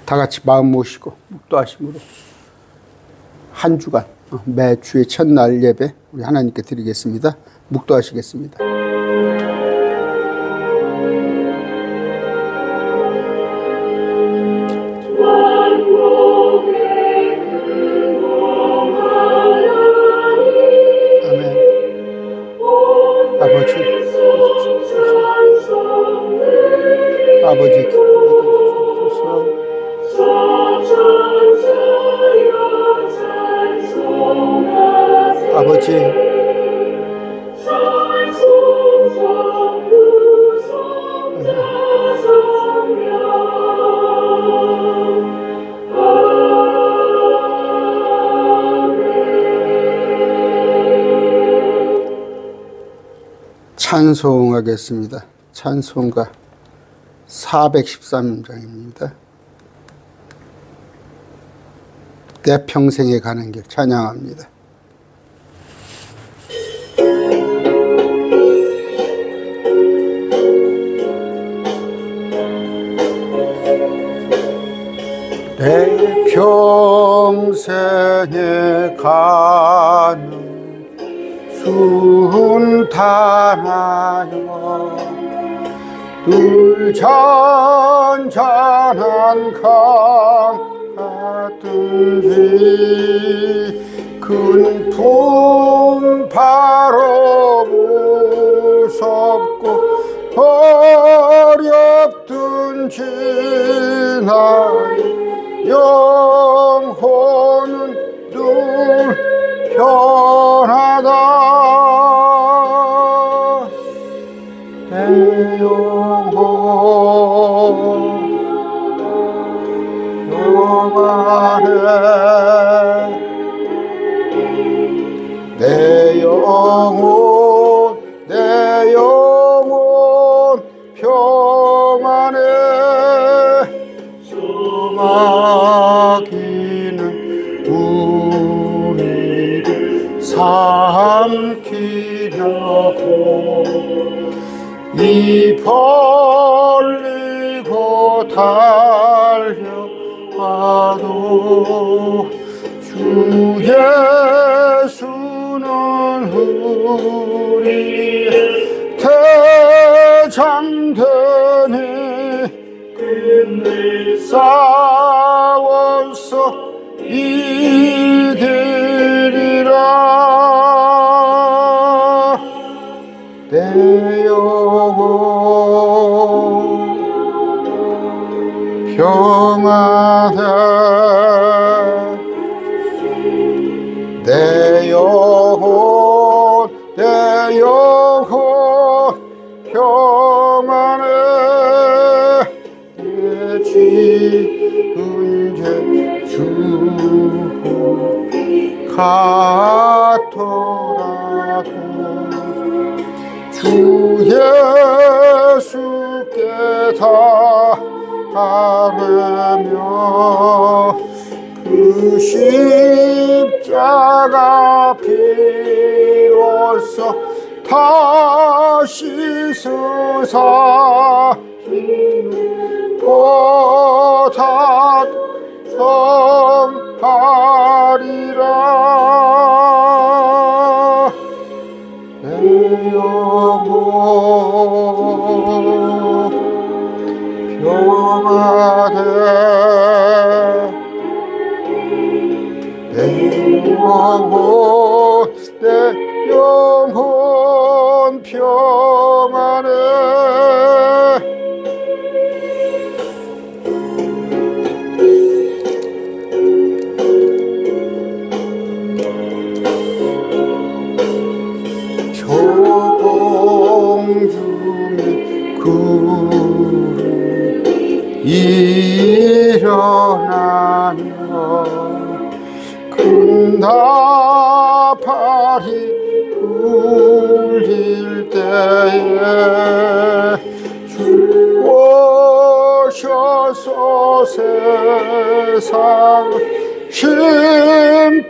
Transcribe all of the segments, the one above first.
다 같이 마음 모시고 묵도하심으로 한 주간 매 주의 첫날 예배 우리 하나님께 드리겠습니다. 묵도하시겠습니다. 아멘. 아버지 아버지 찬송하겠습니다. 찬송가 413장입니다. 내 평생에 가는 길 찬양합니다. 내 평생에 가는 순탄하여 늘 잔잔한 강 같은지 큰 풍파로 무섭고 어렵든지 나의 영혼은 늘 편하다. 내 영혼 평안해. 내 영혼 평안해. 마귀는 우리를 삼키려고 입 벌리고 달려와도 주 예수는 우리의 대장되니 끝내 싸워서 이기리라. 내 영혼 평안해. 내 영혼 평안해. 내 지은 죄 주고 같더라도 주 예수께 다 따르며 그 십자가 피로써 다시 쓰사 보다 성하리라. 내 영혼 평안해. 내 영혼 평안해. 조공 중에 구름 일어나며 큰 나팔이 울릴 때에 주 오셔서 세상을 심판해도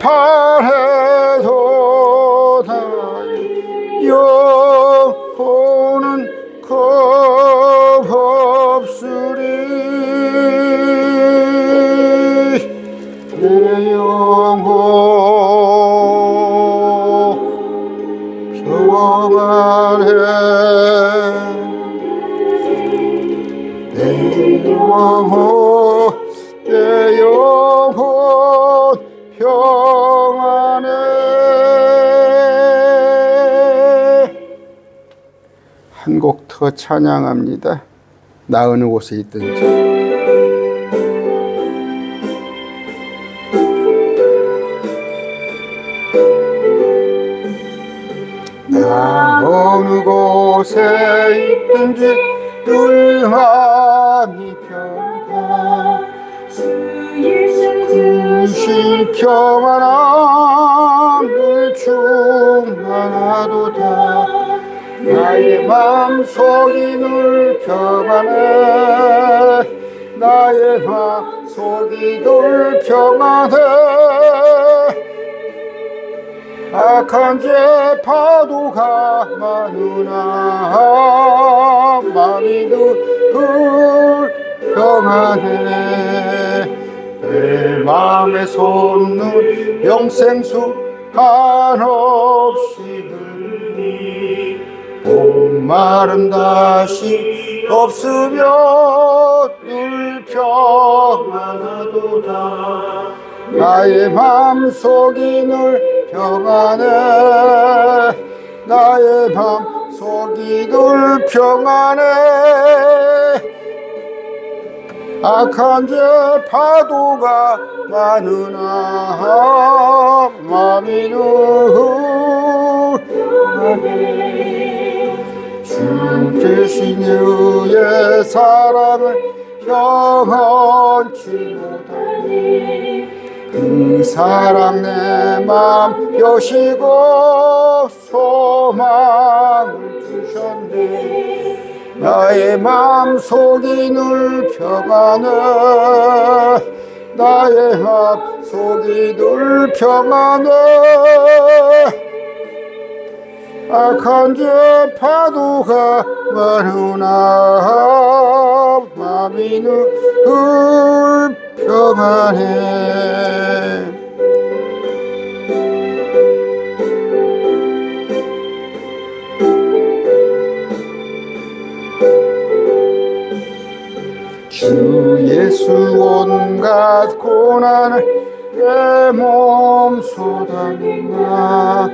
나의 영혼은 겁없으리. 이제부터 찬양합니다. 나 어느 곳에 있든지. 나 어느 곳에 있든지 늘 마음이 편하 그 평안함을 충만하도다. 나의 마음속이 늘 평안해. 나의 마음속이 늘 평안해. 악한 죄 파도가 많으나 마음이 늘 평안해. 내 마음에 솟는 영생수 한없이 흘리 목마름 다시 없으며 늘 평안하도다. 나의 마음속이 늘 평안해. 나의 마음속이 늘 평안해. 악한 죄 파도가 많으나 마음이 늘 평안해. 주 대신 의의 사랑을 경험치 못하니 그 사랑 내 맘 여시고 소망을 주셨네. 나의 마음속이 늘 평안해. 나의 마음속이 늘 평안해. 악한 죄 파도가 많으나 마음이 늘 평안해. 주 예수 온갖 고난을 내 몸 쏟아내나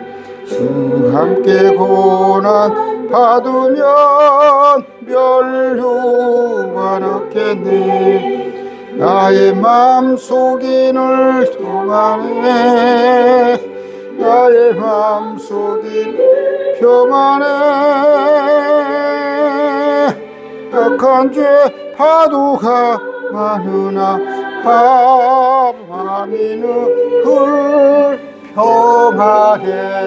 주 함께 고난 받으면 멸류관 얻겠네. 나의 마음속이 늘 평안해. 나의 마음속이 평안해. 악한 죄 파도가 많으나 마음이 늘 평안해.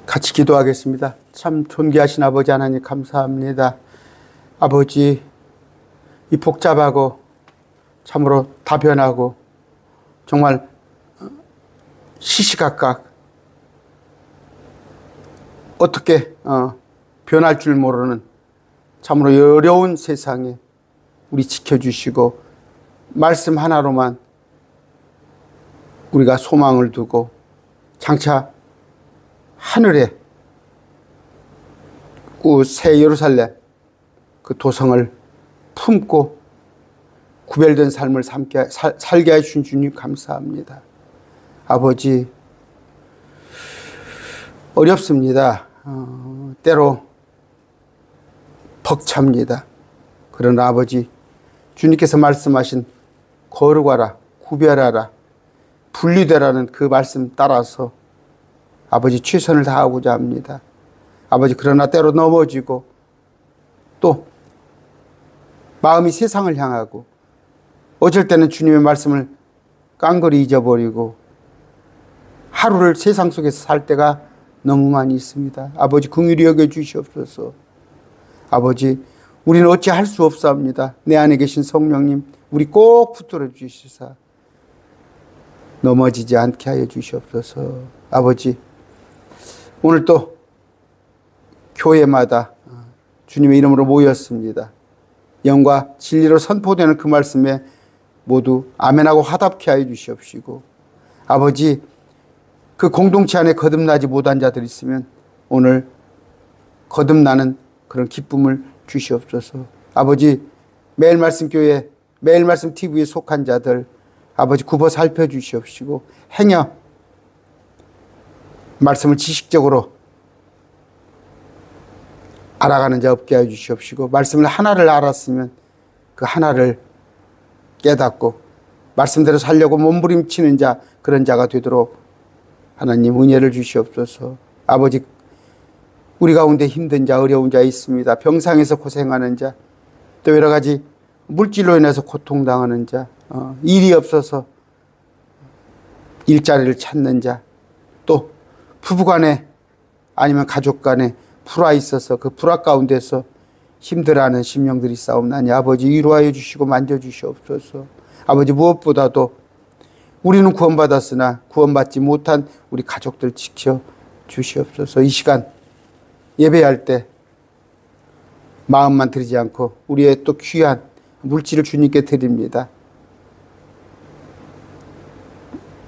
같이 기도하겠습니다. 참 존귀하신 아버지 하나님 감사합니다. 아버지, 이 복잡하고 참으로 다변하고 정말 시시각각 어떻게 변할 줄 모르는 참으로 어려운 세상에 우리 지켜주시고 말씀 하나로만 우리가 소망을 두고 장차 하늘에 새 예루살렘 그 도성을 품고 구별된 삶을 살게 해주신 주님 감사합니다. 아버지, 어렵습니다. 때로 벅찹니다. 그러나 아버지, 주님께서 말씀하신 거룩하라, 구별하라, 분리되라는 그 말씀 따라서 아버지 최선을 다하고자 합니다. 아버지, 그러나 때로 넘어지고 또 마음이 세상을 향하고 어쩔 때는 주님의 말씀을 깡그리 잊어버리고 하루를 세상 속에서 살 때가 너무 많이 있습니다. 아버지, 긍휼히 여겨 주시옵소서. 아버지, 우리는 어찌 할 수 없사옵니다. 내 안에 계신 성령님, 우리 꼭 붙들어 주시사 넘어지지 않게 하여 주시옵소서. 아버지, 오늘 또 교회마다 주님의 이름으로 모였습니다. 영과 진리로 선포되는 그 말씀에 모두 아멘하고 화답케 하여 주시옵시고, 아버지, 그 공동체 안에 거듭나지 못한 자들이 있으면 오늘 거듭나는 그런 기쁨을 주시옵소서. 아버지, 매일 말씀 교회, 매일 말씀 TV에 속한 자들 아버지 굽어 살펴주시옵시고 행여 말씀을 지식적으로 알아가는 자 없게 해 주시옵시고, 말씀을 하나를 알았으면 그 하나를 깨닫고 말씀대로 살려고 몸부림치는 자, 그런 자가 되도록 하나님 은혜를 주시옵소서. 아버지, 우리 가운데 힘든 자, 어려운 자 있습니다. 병상에서 고생하는 자, 또 여러 가지 물질로 인해서 고통당하는 자, 일이 없어서 일자리를 찾는 자, 또 부부간에 아니면 가족간에 불화 있어서 그 불화 가운데서 힘들어하는 심령들이 싸움나니 아버지 위로하여 주시고 만져주시옵소서. 아버지, 무엇보다도 우리는 구원받았으나 구원받지 못한 우리 가족들 지켜 주시옵소서. 이 시간 예배할 때 마음만 드리지 않고 우리의 또 귀한 물질을 주님께 드립니다.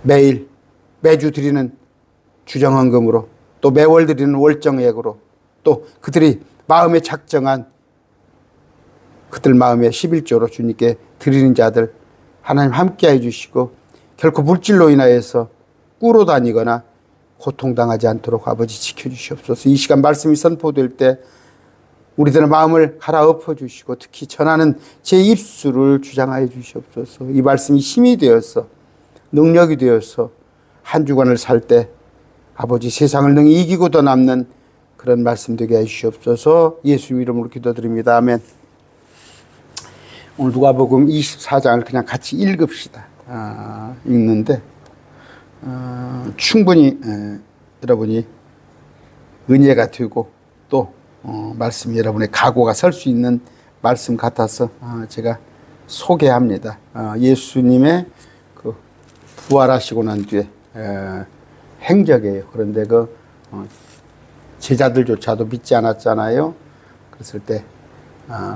매주 드리는 주정헌금으로, 또 매월 드리는 월정액으로, 또 그들이 마음에 작정한 그들 마음의 11조로 주님께 드리는 자들 하나님 함께해 주시고, 결코 물질로 인하여서 꾸러 다니거나 고통당하지 않도록 아버지 지켜주시옵소서. 이 시간 말씀이 선포될 때 우리들의 마음을 갈아엎어 주시고, 특히 전하는 제 입술을 주장하여 주시옵소서. 이 말씀이 힘이 되어서, 능력이 되어서 한 주간을 살 때 아버지 세상을 능히 이기고 더 남는 그런 말씀 되게 해주시옵소서. 예수 이름으로 기도드립니다. 아멘. 오늘 누가복음 24장을 그냥 같이 읽읍시다. 읽는데 충분히 여러분이 은혜가 되고 또 말씀이 여러분의 각오가 설 수 있는 말씀 같아서 제가 소개합니다. 예수님의 그 부활하시고 난 뒤에 행적이에요. 그런데 그 제자들조차도 믿지 않았잖아요. 그랬을 때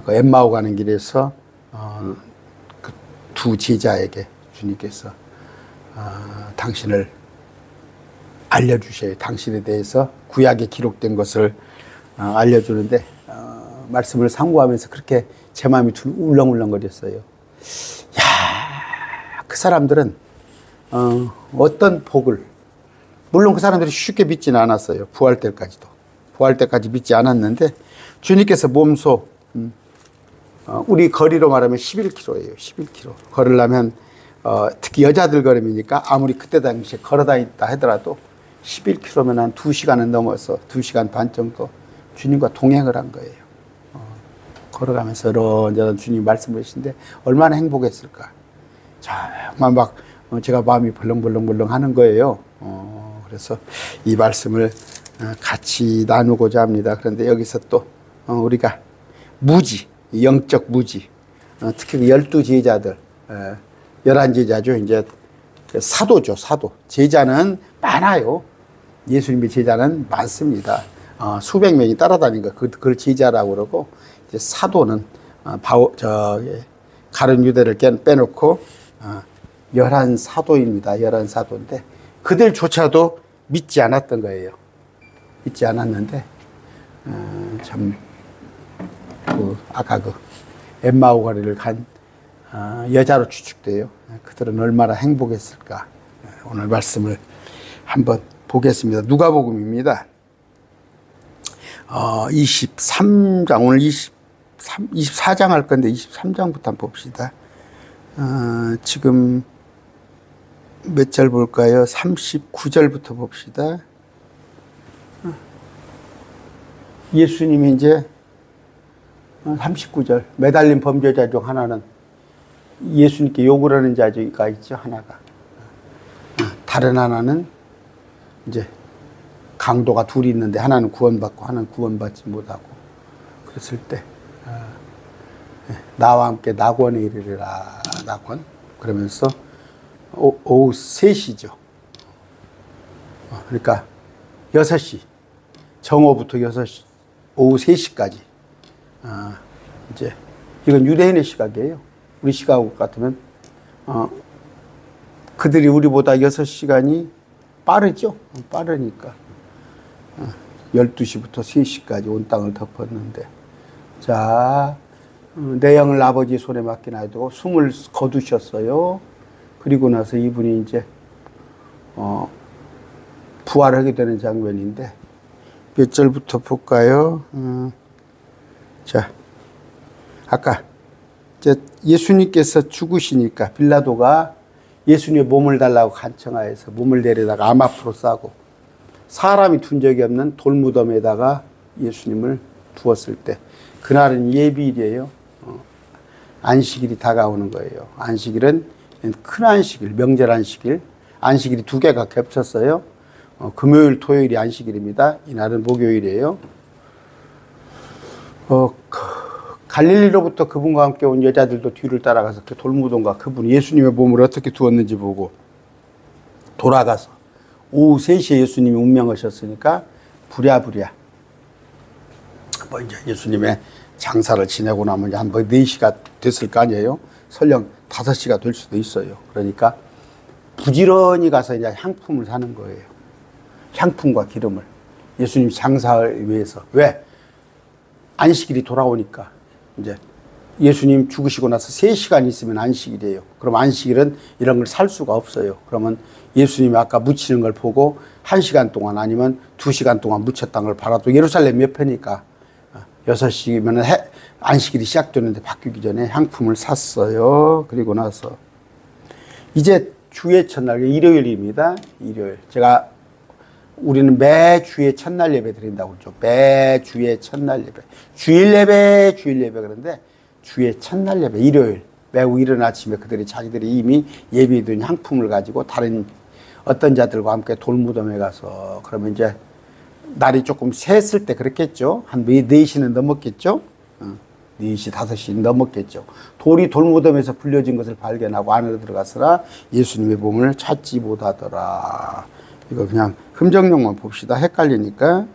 그 엠마오 가는 길에서 그 두 제자에게 주님께서 당신을 알려주셔요. 당신에 대해서 구약에 기록된 것을 알려주는데 말씀을 상고하면서 그렇게 제 마음이 울렁울렁거렸어요. 야, 그 사람들은 어떤 복을, 물론 그 사람들이 쉽게 믿지는 않았어요. 부활 때까지도. 부활 때까지 믿지 않았는데 주님께서 몸소 우리 거리로 말하면 11km예요. 11km. 걸으려면 특히 여자들 걸음이니까 아무리 그때 당시에 걸어다녔다 하더라도 11km면 한 2시간은 넘어서 2시간 반 정도 주님과 동행을 한 거예요. 걸어가면서 이런저런 주님 말씀을 하시는데 얼마나 행복했을까. 정말 막 제가 마음이 벌렁벌렁 하는 거예요. 그래서 이 말씀을 같이 나누고자 합니다. 그런데 여기서 또 우리가 무지, 영적 무지, 특히 12제자들, 11제자죠. 이제 사도죠, 사도. 제자는 많아요. 예수님의 제자는 많습니다. 수백 명이 따라다니는 거, 그걸 제자라고 그러고, 이제 사도는 가룟 유대를 빼놓고 11사도입니다. 11사도인데 그들조차도 믿지 않았던 거예요. 믿지 않았는데 아까 그 엠마오 거리를 간 여자로 추측돼요. 그들은 얼마나 행복했을까. 오늘 말씀을 한번 보겠습니다. 누가복음입니다. 23장, 오늘 24장 할 건데 23장부터 한번 봅시다. 지금 몇 절 볼까요? 39절부터 봅시다. 예수님이 이제 39절, 매달린 범죄자 중 하나는 예수님께 욕을 하는 자가 있죠, 하나가. 다른 하나는 이제 강도가 둘이 있는데 하나는 구원받고 하나는 구원받지 못하고, 그랬을 때 나와 함께 낙원에 이르리라. 낙원. 그러면서 오후 3시죠. 그러니까 6시, 정오부터 6시, 오후 3시까지. 이제 이건 유대인의 시각이에요. 우리 시각 같으면 그들이 우리보다 6시간이 빠르죠. 빠르니까 12시부터 3시까지 온 땅을 덮었는데, 자, 내 영을 아버지 손에 맡기나이도 숨을 거두셨어요. 그리고 나서 이분이 이제 부활하게 되는 장면인데 몇 절부터 볼까요? 자, 아까 예수님께서 죽으시니까 빌라도가 예수님의 몸을 달라고 간청하여서 몸을 내려다가 암 앞으로 싸고 사람이 둔 적이 없는 돌무덤에다가 예수님을 두었을 때 그날은 예비일이에요. 안식일이 다가오는 거예요. 안식일은 큰 안식일, 명절 안식일. 안식일이 두 개가 겹쳤어요. 금요일, 토요일이 안식일입니다. 이날은 목요일이에요. 갈릴리로부터 그분과 함께 온 여자들도 뒤를 따라가서 그 돌무덤과 그분이 예수님의 몸을 어떻게 두었는지 보고 돌아가서 오후 3시에 예수님이 운명하셨으니까 부랴부랴 이제 예수님의 장사를 지내고 나면 한 4시가 됐을 거 아니에요. 설령 5시가 될 수도 있어요. 그러니까 부지런히 가서 이제 향품을 사는 거예요. 향품과 기름을. 예수님 장사를 위해서. 왜? 안식일이 돌아오니까 이제 예수님 죽으시고 나서 3시간 있으면 안식일이에요. 그럼 안식일은 이런 걸 살 수가 없어요. 그러면 예수님이 아까 묻히는 걸 보고 1시간 동안 아니면 2시간 동안 묻혔다는 걸 봐도 예루살렘 몇 편이니까 6시면 안식일이 시작되는데 바뀌기 전에 향품을 샀어요. 그리고 나서 이제 주의 첫날, 일요일입니다. 일요일. 우리는 매주의 첫날 예배 드린다고 그러죠. 매주의 첫날 예배. 주일 예배 그러는데 주의 첫날 예배, 일요일. 매우 이른 아침에 자기들이 이미 예비해둔 향품을 가지고 다른 어떤 자들과 함께 돌무덤에 가서 그러면 이제 날이 조금 샜을 때 그랬겠죠. 한 4시는 넘었겠죠. 4시, 5시 넘었겠죠. 돌이 돌무덤에서 불려진 것을 발견하고 안으로 들어갔으나 예수님의 몸을 찾지 못하더라. 이거 그냥 금정용만 봅시다. 헷갈리니까.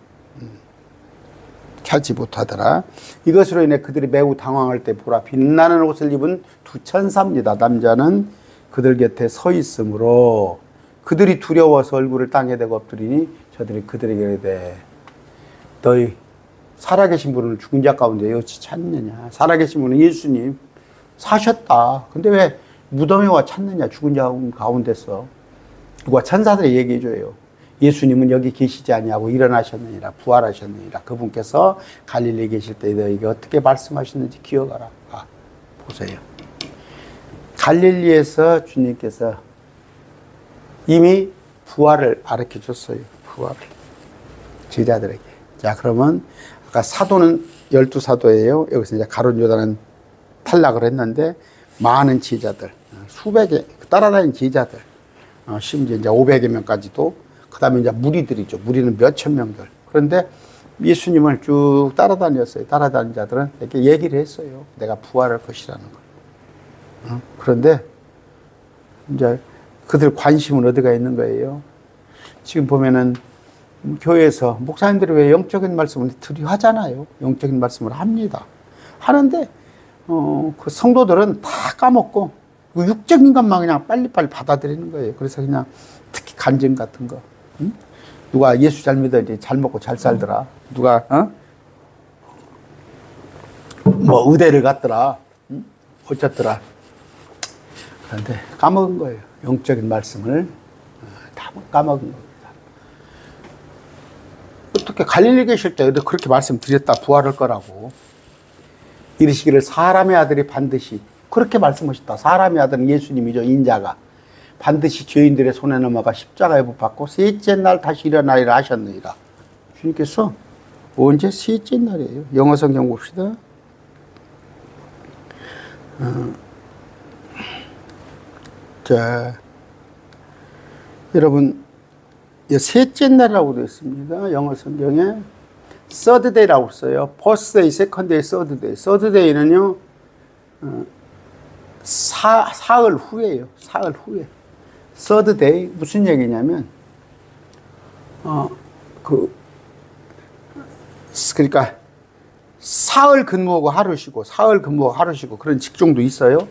찾지 못하더라. 이것으로 인해 그들이 매우 당황할 때 보라 빛나는 옷을 입은 두 천사입니다. 남자는 그들 곁에 서 있으므로 그들이 두려워서 얼굴을 땅에 대고 엎드리니 저들이 그들에게 이르되 너희 살아계신 분을 죽은 자 가운데 어찌 찾느냐. 살아계신 분은 예수님 사셨다. 근데 왜 무덤에 와 찾느냐. 죽은 자 가운데서. 누가 천사들이 얘기해 줘요. 예수님은 여기 계시지 아니하고 일어나셨느니라. 부활하셨느니라. 그분께서 갈릴리에 계실 때 너에게 어떻게 말씀하셨는지 기억하라. 보세요. 갈릴리에서 주님께서 이미 부활을 가르쳐 줬어요. 부활을. 제자들에게. 자, 그러면 아까 사도는 12사도예요. 여기서 이제 가룟 유다는 탈락을 했는데 많은 제자들, 수백의 따라다니는 제자들, 심지어 이제 500여 명까지도, 그 다음에 이제 무리들이죠. 무리는 몇천 명들. 그런데 예수님을 쭉 따라다녔어요. 따라다닌 자들은 이렇게 얘기를 했어요. 내가 부활할 것이라는 걸. 그런데 이제 그들 관심은 어디가 있는 거예요? 지금 보면은 교회에서 목사님들이 왜 영적인 말씀을 들이하잖아요. 영적인 말씀을 합니다. 하는데 그 성도들은 다 까먹고 육적인 것만 그냥 빨리빨리 받아들이는 거예요. 그래서 그냥 특히 간증 같은 거. 누가 예수 잘 믿었지, 잘 먹고 잘 살더라. 누가 뭐 의대를 갔더라. 어쨌더라. 그런데 까먹은 거예요. 영적인 말씀을 다 까먹은 겁니다. 어떻게 갈릴리 계실 때 그렇게 말씀드렸다. 부활할 거라고. 이르시기를 사람의 아들이 반드시 그렇게 말씀하셨다. 사람의 아들은 예수님이죠. 인자가 반드시 죄인들의 손에 넘어가 십자가에 못 박고 셋째 날 다시 일어나리라 하셨느니라. 주님께서 언제 셋째 날이에요? 영어 성경 봅시다. 자, 여러분 셋째 날이라고 되어 있습니다. 영어 성경에 third day라고 써요. first day, second day, third day. third day는요 사흘 후에요. 사흘 후에. third day 무슨 얘기냐면 그러니까 사흘 근무하고 하루 쉬고 사흘 근무하고 하루 쉬고 그런 직종도 있어요.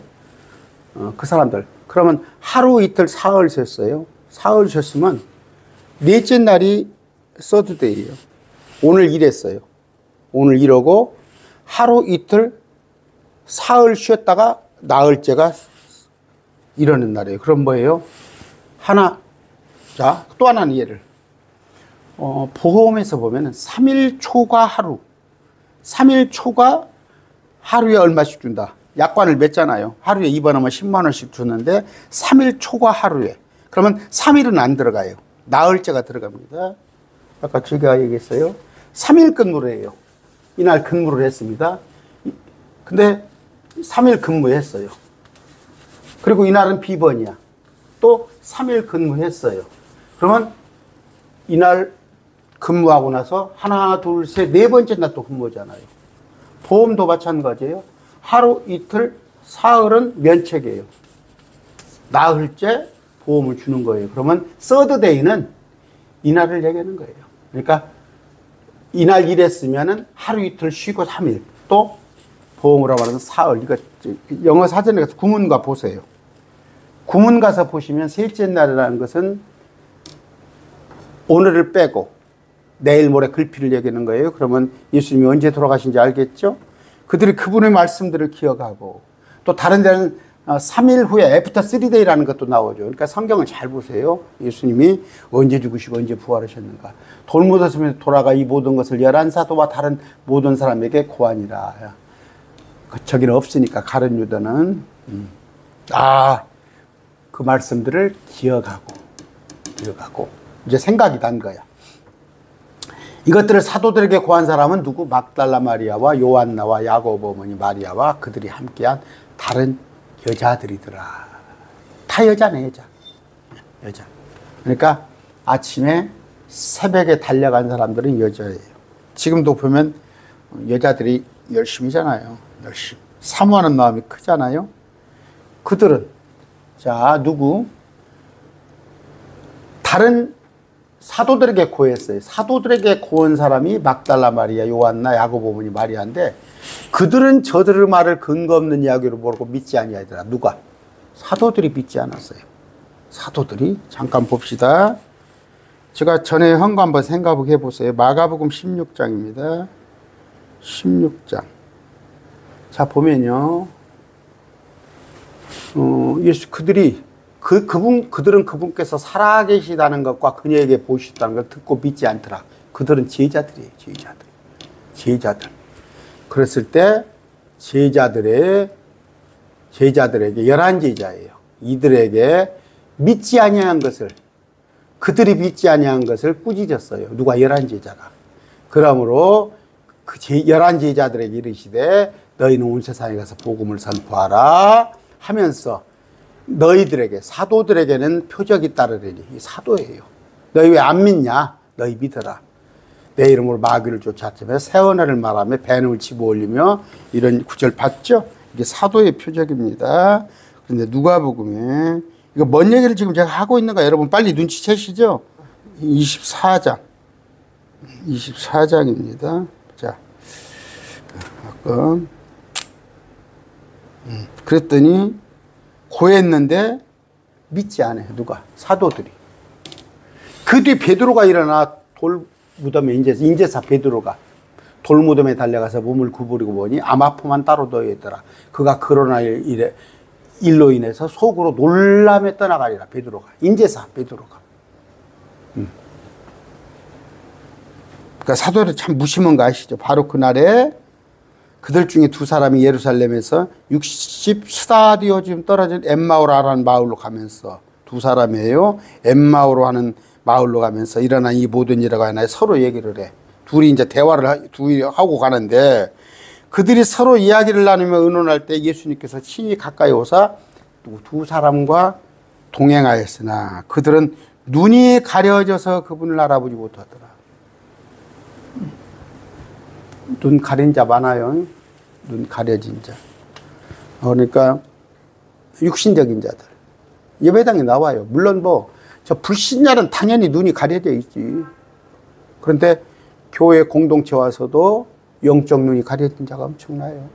그 사람들. 그러면 하루 이틀 사흘 쉬었어요. 사흘 쉬었으면 넷째 날이 third day예요. 오늘 일했어요. 오늘 일하고 하루 이틀 사흘 쉬었다가 나흘째가 일하는 날이에요. 그럼 뭐예요? 하나, 자, 또 하나는 예를. 보험에서 보면은 3일 초과 하루, 3일 초과 하루에 얼마씩 준다. 약관을 맺잖아요. 하루에 입원하면 10만 원씩 주는데 3일 초과 하루에. 그러면 3일은 안 들어가요. 나흘째가 들어갑니다. 아까 제가 얘기했어요. 3일 근무를 해요. 이날 근무를 했습니다. 근데 3일 근무했어요. 그리고 이날은 비번이야. 또 3일 근무했어요. 그러면 이날 근무하고 나서 하나, 둘, 셋, 네 번째 날 또 근무잖아요. 보험도 마찬가지예요. 하루, 이틀, 사흘은 면책이에요. 나흘째 보험을 주는 거예요. 그러면 서드데이는 이날을 얘기하는 거예요. 그러니까 이날 일했으면은 하루, 이틀 쉬고 3일. 또 보험으로 말하는 사흘. 이거 영어 사전에 가서 구문과 보세요. 구문 가서 보시면 셋째 날이라는 것은 오늘을 빼고 내일 모레 글피를 얘기하는 거예요. 그러면 예수님이 언제 돌아가신지 알겠죠? 그들이 그분의 말씀들을 기억하고 또 다른 데는 3일 후에 애프터 3데이라는 것도 나오죠. 그러니까 성경을 잘 보세요. 예수님이 언제 죽으시고 언제 부활하셨는가. 돌무더스에 돌아가 이 모든 것을 11사도와 다른 모든 사람에게 고하니라. 저기는 없으니까 가룟 유다는 그 말씀들을 기억하고 이제 생각이 난 거야. 이것들을 사도들에게 고한 사람은 누구? 막달라 마리아와 요한나와 야고보 어머니 마리아와 그들이 함께한 다른 여자들이더라. 다 여자네, 여자. 그러니까 아침에 새벽에 달려간 사람들은 여자예요. 지금도 보면 여자들이 열심히잖아요. 열심히. 사모하는 마음이 크잖아요. 그들은 자, 누구? 다른 사도들에게 고했어요. 사도들에게 고한 사람이 막달라 마리아, 요한나, 야고보 어머니 마리아인데 그들은 저들의 말을 근거 없는 이야기로 모르고 믿지 아니하더라. 누가? 사도들이 믿지 않았어요. 사도들이. 잠깐 봅시다. 제가 전에 한 거 한번 생각해 보세요. 마가복음 16장입니다. 16장. 자, 보면요. 그들은 그분께서 살아계시다는 것과 그녀에게 보이셨다는 걸 듣고 믿지 않더라. 그들은 제자들이에요. 제자들. 그랬을 때 제자들에게 11제자예요. 이들에게 그들이 믿지 아니한 것을 꾸짖었어요. 누가? 11제자가. 그러므로 그 11제자들에게 이르시되 너희는 온 세상에 가서 복음을 선포하라 하면서 너희들에게, 사도들에게는 표적이 따르리니. 이 사도예요. 너희 왜 안 믿냐? 너희 믿어라. 내 이름으로 마귀를 쫓아내며 새언어를 말하며 뱀을 집어올리며, 이런 구절 봤죠? 이게 사도의 표적입니다. 그런데 누가복음에 이거 뭔 얘기를 지금 제가 하고 있는가 여러분 빨리 눈치채시죠? 24장입니다. 자, 그랬더니 고했는데 믿지 않아요. 누가? 사도들이. 그 뒤 베드로가 일어나 돌무덤에 인제사 베드로가 돌무덤에 달려가서 몸을 구부리고 보니 아마포만 따로 더했더라. 그가 그러나 일로 인해서 속으로 놀람에 떠나가리라. 베드로가. 인제사 베드로가. 그러니까 사도들이 참 무심한 거 아시죠? 바로 그날에 그들 중에 두 사람이 예루살렘에서 60스타디오 지금 떨어진 엠마오라라는 마을로 가면서, 두 사람이에요. 엠마오로 하는 마을로 가면서 일어난 이 모든 일을 하나 서로 얘기를 해. 둘이 이제 대화를 하고 가는데 그들이 서로 이야기를 나누며 의논할 때 예수님께서 친히 가까이 오사 두 사람과 동행하였으나 그들은 눈이 가려져서 그분을 알아보지 못하더라. 눈 가린 자 많아요. 눈 가려진 자. 그러니까 육신적인 자들. 예배당에 나와요. 물론 저 불신자는 당연히 눈이 가려져 있지. 그런데 교회 공동체 와서도 영적 눈이 가려진 자가 엄청나요.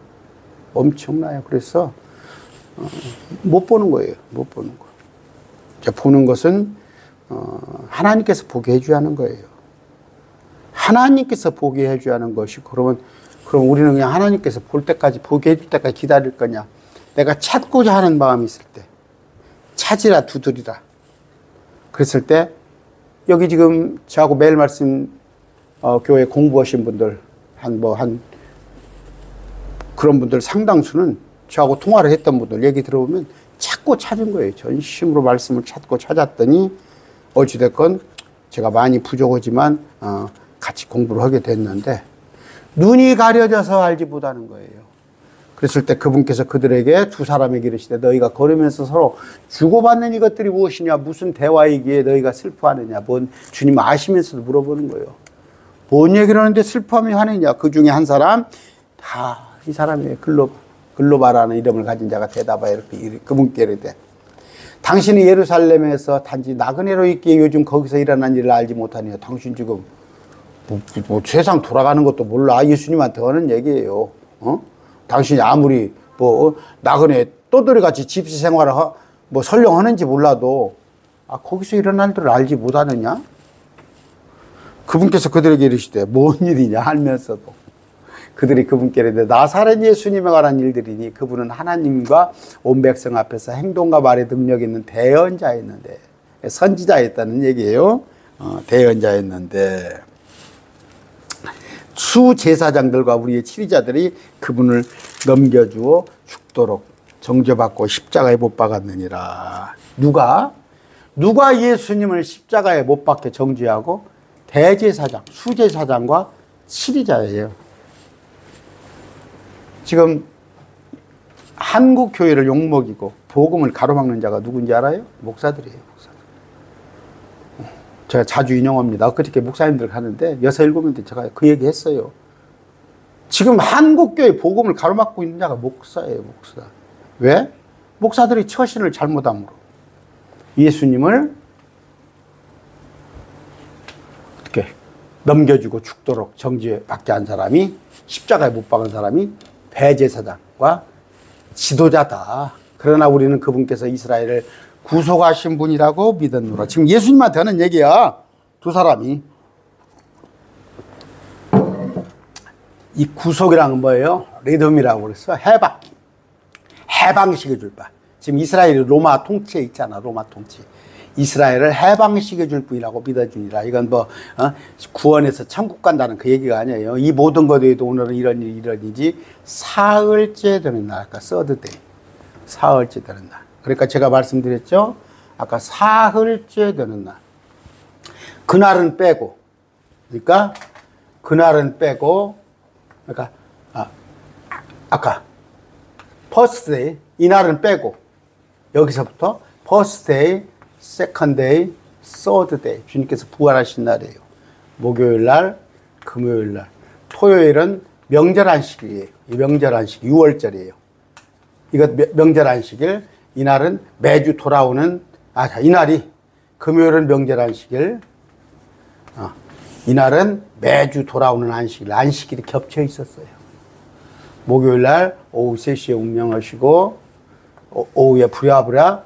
엄청나요. 그래서 못 보는 거예요. 못 보는 거. 보는 것은 하나님께서 보게 해줘야 하는 거예요. 하나님께서 보게 해줘야 하는 것이, 그럼 우리는 그냥 하나님께서 볼 때까지, 보게 해줄 때까지 기다릴 거냐? 내가 찾고자 하는 마음이 있을 때, 찾으라 두드리라. 그랬을 때 여기 지금 저하고 매일 말씀 교회 공부하신 분들 한 그런 분들 상당수는 저하고 통화를 했던 분들 얘기 들어보면 찾고 찾은 거예요. 전심으로 말씀을 찾고 찾았더니 어찌됐건 제가 많이 부족하지만 같이 공부를 하게 됐는데 눈이 가려져서 알지 못하는 거예요. 그랬을 때 그분께서 그들에게 두 사람에게 이르시되 너희가 걸으면서 서로 주고받는 이것들이 무엇이냐, 무슨 대화이기에 너희가 슬퍼하느냐, 뭔 주님 아시면서도 물어보는 거예요. 뭔 얘기를 하는데 슬퍼하며 하느냐. 그 중에 한 사람, 다 이 사람이 글로바라는 이름을 가진 자가 대답하여 이렇게 그분께 이르되 당신이 예루살렘에서 단지 나그네로 있기에 요즘 거기서 일어난 일을 알지 못하니요. 당신 지금 뭐 세상 돌아가는 것도 몰라. 예수님한테 하는 얘기예요. 당신이 아무리 나그네 떠돌이같이 집시 생활을 설령 하는지 몰라도 거기서 일어난 일을 알지 못하느냐? 그분께서 그들에게 이르시되 뭔 일이냐 하면서도 그들이 그분께 이르되 나사렛 예수님에 관한 일들이니 그분은 하나님과 온 백성 앞에서 행동과 말의 능력 있는 대언자였는데 선지자였다는 얘기예요. 대언자였는데 수제사장들과 우리의 치리자들이 그분을 넘겨주어 죽도록 정죄받고 십자가에 못 박았느니라. 누가 예수님을 십자가에 못 박게 정죄하고? 대제사장, 수제사장과 치리자예요. 지금 한국 교회를 욕먹이고 복음을 가로막는 자가 누군지 알아요? 목사들이에요. 목사들. 제가 자주 인용합니다. 엊그저께 목사님들 가는데 6, 7명인데 제가 그 얘기 했어요. 지금 한국 교회 복음을 가로막고 있는 자가 목사예요. 목사. 왜? 목사들이 처신을 잘못함으로 예수님을 어떻게 넘겨주고 죽도록 정죄받게 한 사람이, 십자가에 못 박은 사람이 대제사장과 지도자다. 그러나 우리는 그분께서 이스라엘을 구속하신 분이라고 믿었노라. 지금 예수님한테 하는 얘기야. 두 사람이. 이 구속이란 뭐예요? 리듬이라고 그랬어. 해방시켜 줄 바. 지금 이스라엘이 로마 통치에 있잖아. 로마 통치. 이스라엘을 해방시켜 줄 분이라고 믿어주니라. 이건 구원해서 천국 간다는 그 얘기가 아니에요. 이 모든 것에도 오늘은 이런 일이지 사흘째 되는 날. 아까 서드데이. 사흘째 되는 날. 그러니까 제가 말씀드렸죠. 아까 사흘째 되는 날. 그날은 빼고. 그러니까 그날은 빼고. 그러니까 아까 first day 이날은 빼고 여기서부터 first day, second day, third day 주님께서 부활하신 날이에요. 목요일 날, 금요일 날, 토요일은 명절 안식일이에요. 이 명절 안식 6월절이에요. 이거 명절 안식일. 이날은 매주 돌아오는 이날이 금요일은 명절 안식일. 이날은 매주 돌아오는 안식일. 안식일이 겹쳐 있었어요. 목요일 날 오후 3시에 운명하시고 오후에 부랴부랴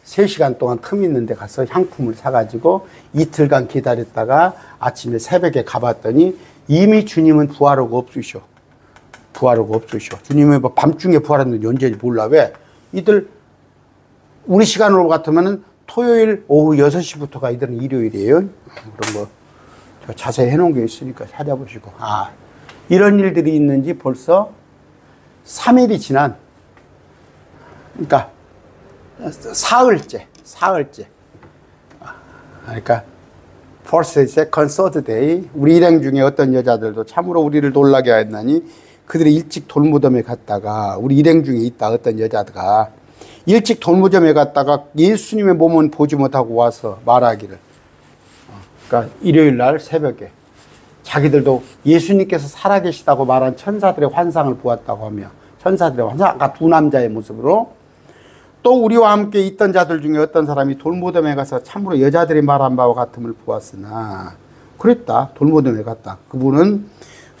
3시간 동안 틈 있는데 가서 향품을 사가지고 이틀간 기다렸다가 아침에 새벽에 가봤더니 이미 주님은 부활하고 없으셔. 주님은 밤중에 부활했는지 언제인지 몰라. 왜? 이들 우리 시간으로 같으면은 토요일 오후 6시부터가 이들은 일요일이에요. 그런 거 자세히 해놓은 게 있으니까 찾아보시고. 이런 일들이 있는지 벌써 3일이 지난, 그러니까 사흘째. 그러니까 first, second, third day. 우리 일행 중에 어떤 여자들도 참으로 우리를 놀라게 하였나니 그들이 일찍 돌무덤에 갔다가, 우리 일행 중에 있다 어떤 여자가 일찍 돌무덤에 갔다가 예수님의 몸은 보지 못하고 와서 말하기를, 그러니까 일요일 날 새벽에 자기들도 예수님께서 살아계시다고 말한 천사들의 환상을 보았다고 하며, 천사들의 환상, 아까 두 남자의 모습으로, 또 우리와 함께 있던 자들 중에 어떤 사람이 돌무덤에 가서 참으로 여자들이 말한 바와 같음을 보았으나, 그랬다. 돌무덤에 갔다. 그분은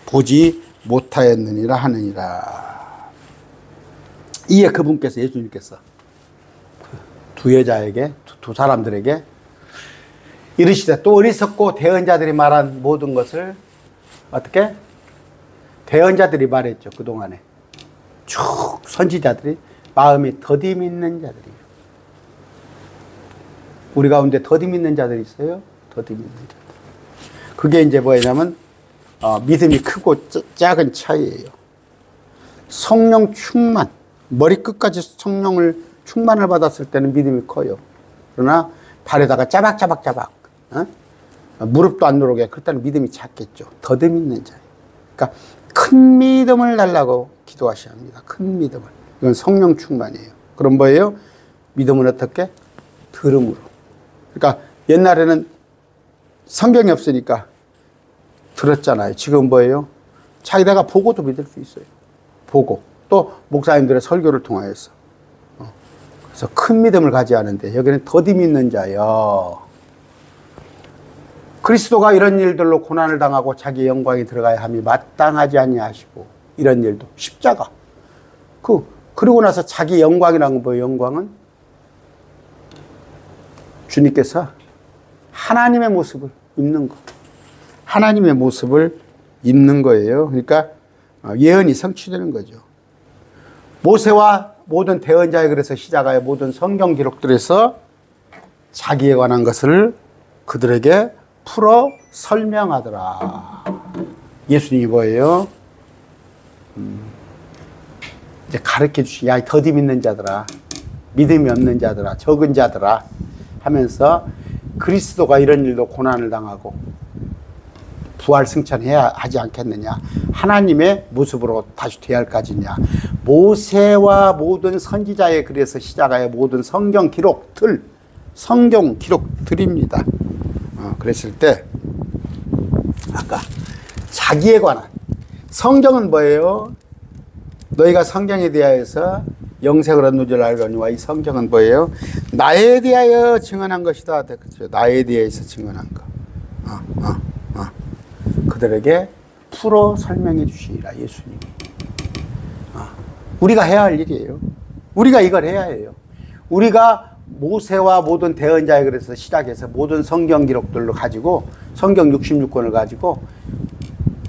보지 못하였느니라 하느니라. 이에 그분께서, 예수님께서 두 여자에게, 두 사람들에게 이르시되, 또 어리석고 대언자들이 말한 모든 것을 어떻게? 대언자들이 말했죠. 그동안에 쭉 선지자들이, 마음이 더디 믿는 자들이에요. 우리 가운데 더디 믿는 자들이 있어요? 더디 믿는 자들. 그게 이제 뭐냐면 믿음이 크고 작은 차이예요. 성령 충만, 머리끝까지 성령을 충만을 받았을 때는 믿음이 커요. 그러나 발에다가 짜박짜박 무릎도 안 누르게 그럴 때는 믿음이 작겠죠. 더디 믿는 자예요. 그러니까 큰 믿음을 달라고 기도하셔야 합니다. 큰 믿음을. 이건 성령 충만이에요. 그럼 뭐예요? 믿음은 어떻게? 들음으로. 그러니까 옛날에는 성경이 없으니까 들었잖아요. 지금 뭐예요? 자기가 보고도 믿을 수 있어요. 보고. 또 목사님들의 설교를 통하여서. 그래서 큰 믿음을 가지하는데 여기는 더디 믿는 자요. 그리스도가 이런 일들로 고난을 당하고 자기 영광이 들어가야 함이 마땅하지 아니하시고 이런 일도 십자가. 그리고 나서 자기 영광이라는 건 뭐예요? 영광은 주님께서 하나님의 모습을 입는 것. 하나님의 모습을 입는 거예요. 그러니까 예언이 성취되는 거죠. 모세와 모든 대언자에 그래서 시작하여 모든 성경 기록들에서 자기에 관한 것을 그들에게 풀어 설명하더라. 예수님이 뭐예요? 이제 가르쳐 주시, 야, 더디 믿는 자들아, 믿음이 없는 자들아, 적은 자들아 하면서 그리스도가 이런 일도 고난을 당하고 부활 승천해야 하지 않겠느냐. 하나님의 모습으로 다시 되어야할까지냐. 모세와 모든 선지자의 글에서 시작하여 모든 성경 기록들입니다. 그랬을 때 아까 자기에 관한 성경은 뭐예요? 너희가 성경에 대하여서 영생을 얻는 줄 알거니와 이 성경은 뭐예요? 나에 대하여 증언한 것이다. 그렇죠? 나에 대해서 증언한 거. 그들에게 풀어 설명해 주시라. 예수님이. 우리가 해야 할 일이에요. 우리가 이걸 해야 해요. 우리가 모세와 모든 대언자에 그래서 시작해서 모든 성경 기록들로 가지고 성경 66권을 가지고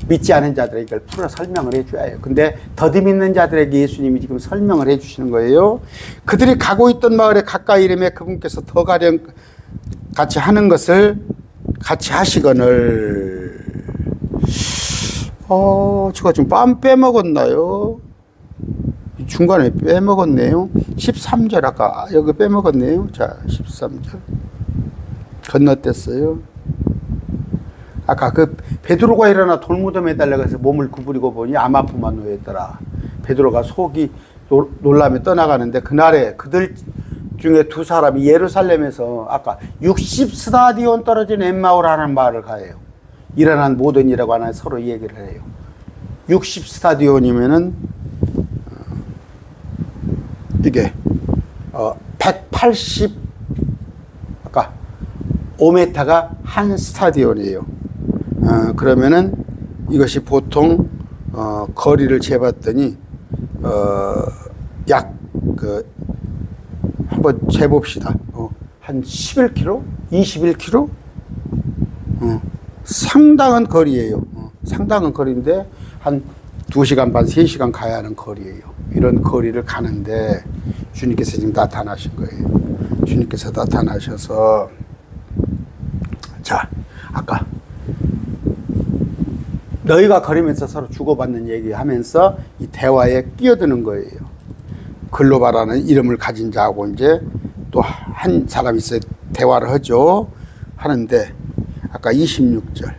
믿지 않은 자들에게 이걸 풀어 설명을 해줘야 해요. 근데 더디 믿는 자들에게 예수님이 지금 설명을 해주시는 거예요. 그들이 가고 있던 마을에 가까이 이름에 그분께서 더 가령 같이 하는 것을 같이 하시거늘. 제가 지금 빰 빼먹었나요? 중간에 빼먹었네요. 13절 아까 여기 빼먹었네요. 자, 13절 건너뛰었어요. 아까 그 베드로가 일어나 돌무덤에 달려가서 몸을 구부리고 보니 암아프만 놓였더라. 베드로가 속이 놀라며 떠나가는데 그날에 그들 중에 두 사람이 예루살렘에서 아까 60스타디온 떨어진 엠마오라는 마을을 가요. 일어난 모든 일에 관한 서로 얘기를 해요. 60스타디온이면은 이게 180 아까 5m가 한 스타디온이에요. 그러면은 이것이 보통 거리를 재봤더니 약 한번 재봅시다. 한 11km, 21km, 상당한 거리예요. 상당한 거리인데 한 2시간 반, 3시간 가야 하는 거리예요. 이런 거리를 가는데 주님께서 지금 나타나신 거예요. 주님께서 나타나셔서 자, 아까 너희가 걸으면서 서로 주고받는 얘기하면서 이 대화에 끼어드는 거예요. 글로바라는 이름을 가진 자하고 이제 또 한 사람이 있어요. 대화를 하죠. 하는데 아까 26절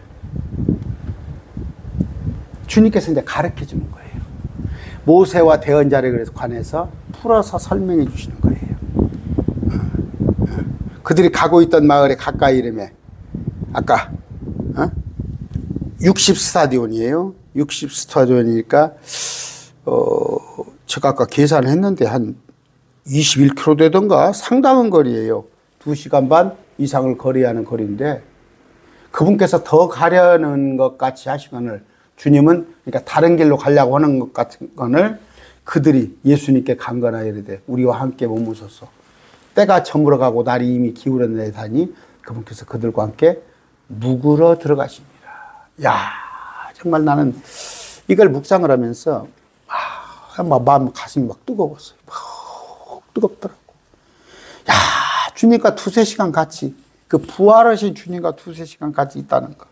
주님께서 이제 가르쳐 주는 거예요. 모세와 대언자에 그래서 관해서 풀어서 설명해 주시는 거예요. 그들이 가고 있던 마을에 가까이 이름에 아까 60스타디온이에요. 60스타디온이니까 제가 아까 계산을 했는데 한 21km 되던가 상당한 거리예요. 2시간 반 이상을 거리하는 거리인데 그분께서 더 가려는 것 같이 하시거늘 주님은 그러니까 다른 길로 가려고 하는 것 같은 거를 그들이 예수님께 간거나 이르되 우리와 함께 머무소서. 때가 저물어가고 날이 이미 기울어내다니 그분께서 그들과 함께 묵으러 들어가십니다. 야, 정말 나는 이걸 묵상을 하면서 막 마음 가슴이 막 뜨거웠어요. 막 뜨겁더라고. 야, 주님과 2-3시간 같이 그 부활하신 주님과 두세 시간 같이 있다는 거.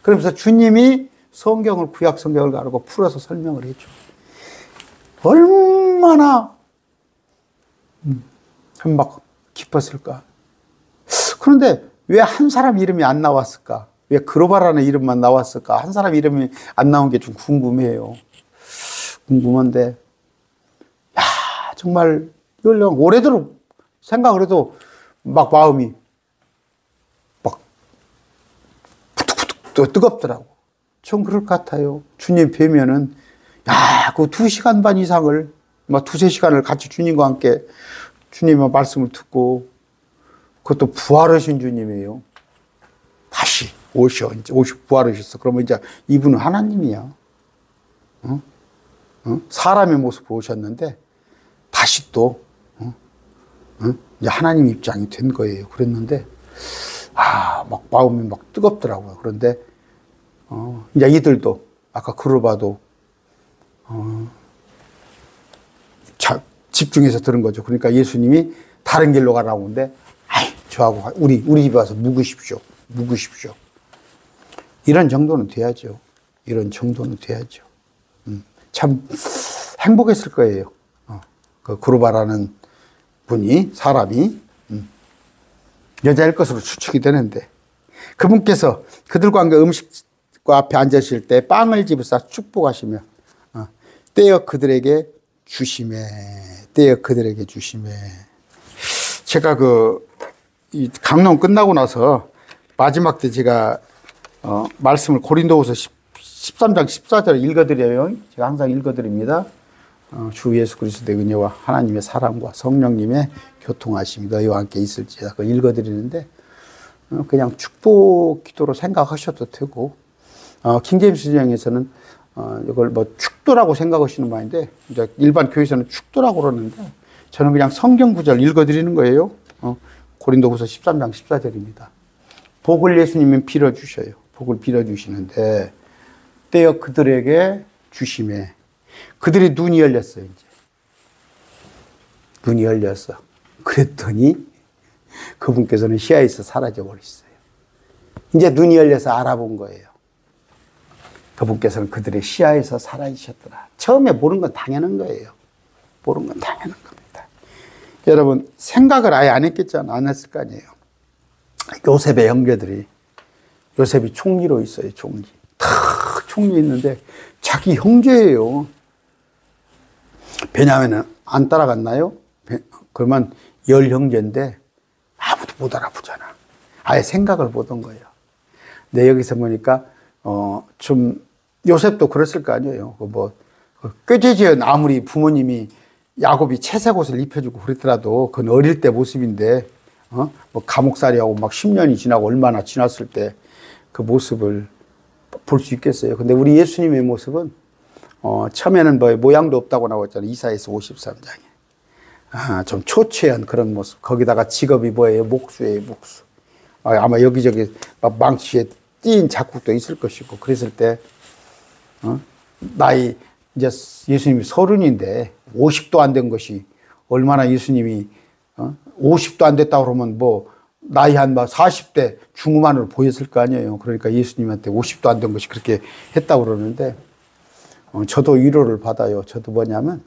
그러면서 주님이 성경을, 구약 성경을 가르고 풀어서 설명을 해줘. 얼마나 막 깊었을까. 그런데 왜 한 사람 이름이 안 나왔을까? 왜 그로바라는 이름만 나왔을까? 한 사람 이름이 안 나온 게 좀 궁금해요. 궁금한데, 야, 정말 오래도록 생각을 해도 막 마음이 막 부툭부툭 뜨겁더라고. 좀 그럴 것 같아요. 주님 뵈면은, 야, 그 2시간 반 이상을, 막 2~3시간을 같이 주님과 함께 주님의 말씀을 듣고, 그것도 부활하신 주님이에요. 다시 이제 부활하셨어. 그러면 이제 이분은 하나님이야. 사람의 모습으로 오셨는데, 다시 또, 이제 하나님 입장이 된 거예요. 그랬는데, 막 마음이 막 뜨겁더라고요. 그런데, 이제 이들도, 아까 그로바도, 집중해서 들은 거죠. 그러니까 예수님이 다른 길로 가라고 하는데, 저하고 우리 집에 와서 묵으십시오. 이런 정도는 돼야죠. 이런 정도는 돼야죠. 참 행복했을 거예요. 그 그로바라는 분이, 사람이, 여자일 것으로 추측이 되는데, 그분께서 그들과 함께 음식과 앞에 앉으실 때 빵을 집으사 축복하시며, 떼어 그들에게 주시매. 제가 이 강론 끝나고 나서 마지막 때 제가 말씀을 고린도후서 13장 14절 읽어드려요. 제가 항상 읽어드립니다. 주 예수 그리스도의 은혜와 하나님의 사랑과 성령님의 교통하심이 너희와 함께 있을지어다. 그걸 읽어드리는데, 그냥 축복 기도로 생각하셔도 되고, 킹제임스 번역에서는 이걸 뭐 축도라고 생각하시는 말인데, 이제 일반 교회에서는 축도라고 그러는데, 저는 그냥 성경 구절 읽어드리는 거예요. 고린도후서 13장 14절입니다. 복을 예수님은 빌어주셔요. 복을 빌어주시는데, 떼어 그들에게 주심에, 그들의 눈이 열렸어요, 이제. 눈이 열렸어. 그랬더니 그분께서는 시야에서 사라져 버렸어요. 이제 눈이 열려서 알아본 거예요. 그분께서는 그들의 시야에서 사라지셨더라. 처음에 모르는 건 당연한 거예요. 모르는 건 당연한 겁니다. 여러분, 생각을 아예 안 했을 거 아니에요. 요셉의 형제들이, 요셉이 총리로 있어요, 총리. 총리 있는데 자기 형제예요. 베냐민은 안 따라갔나요? 그러면 10형제인데 아무도 못 알아보잖아. 아예 생각을 못 한 거예요. 근데 여기서 보니까 좀 요셉도 그랬을 거 아니에요. 꾀죄지은 아무리 부모님이 야곱이 채색 옷을 입혀주고 그랬더라도 그건 어릴 때 모습인데, 뭐 감옥살이하고 막 10년이 지나고 얼마나 지났을 때 그 모습을 볼 수 있겠어요. 근데 우리 예수님의 모습은, 처음에는 뭐 모양도 없다고 나왔잖아요. 이사야서 53장에. 좀 초췌한 그런 모습. 거기다가 직업이 뭐예요? 목수예요, 목수. 아마 여기저기 막 망치에 띈 자국도 있을 것이고, 그랬을 때, 나이, 이제 예수님이 30인데 50도 안 된 것이 얼마나 예수님이 50도 안 됐다고 그러면 뭐 나이 한 40대 중후반으로 보였을 거 아니에요. 그러니까 예수님한테 50도 안 된 것이 그렇게 했다고 그러는데, 저도 위로를 받아요. 저도 뭐냐면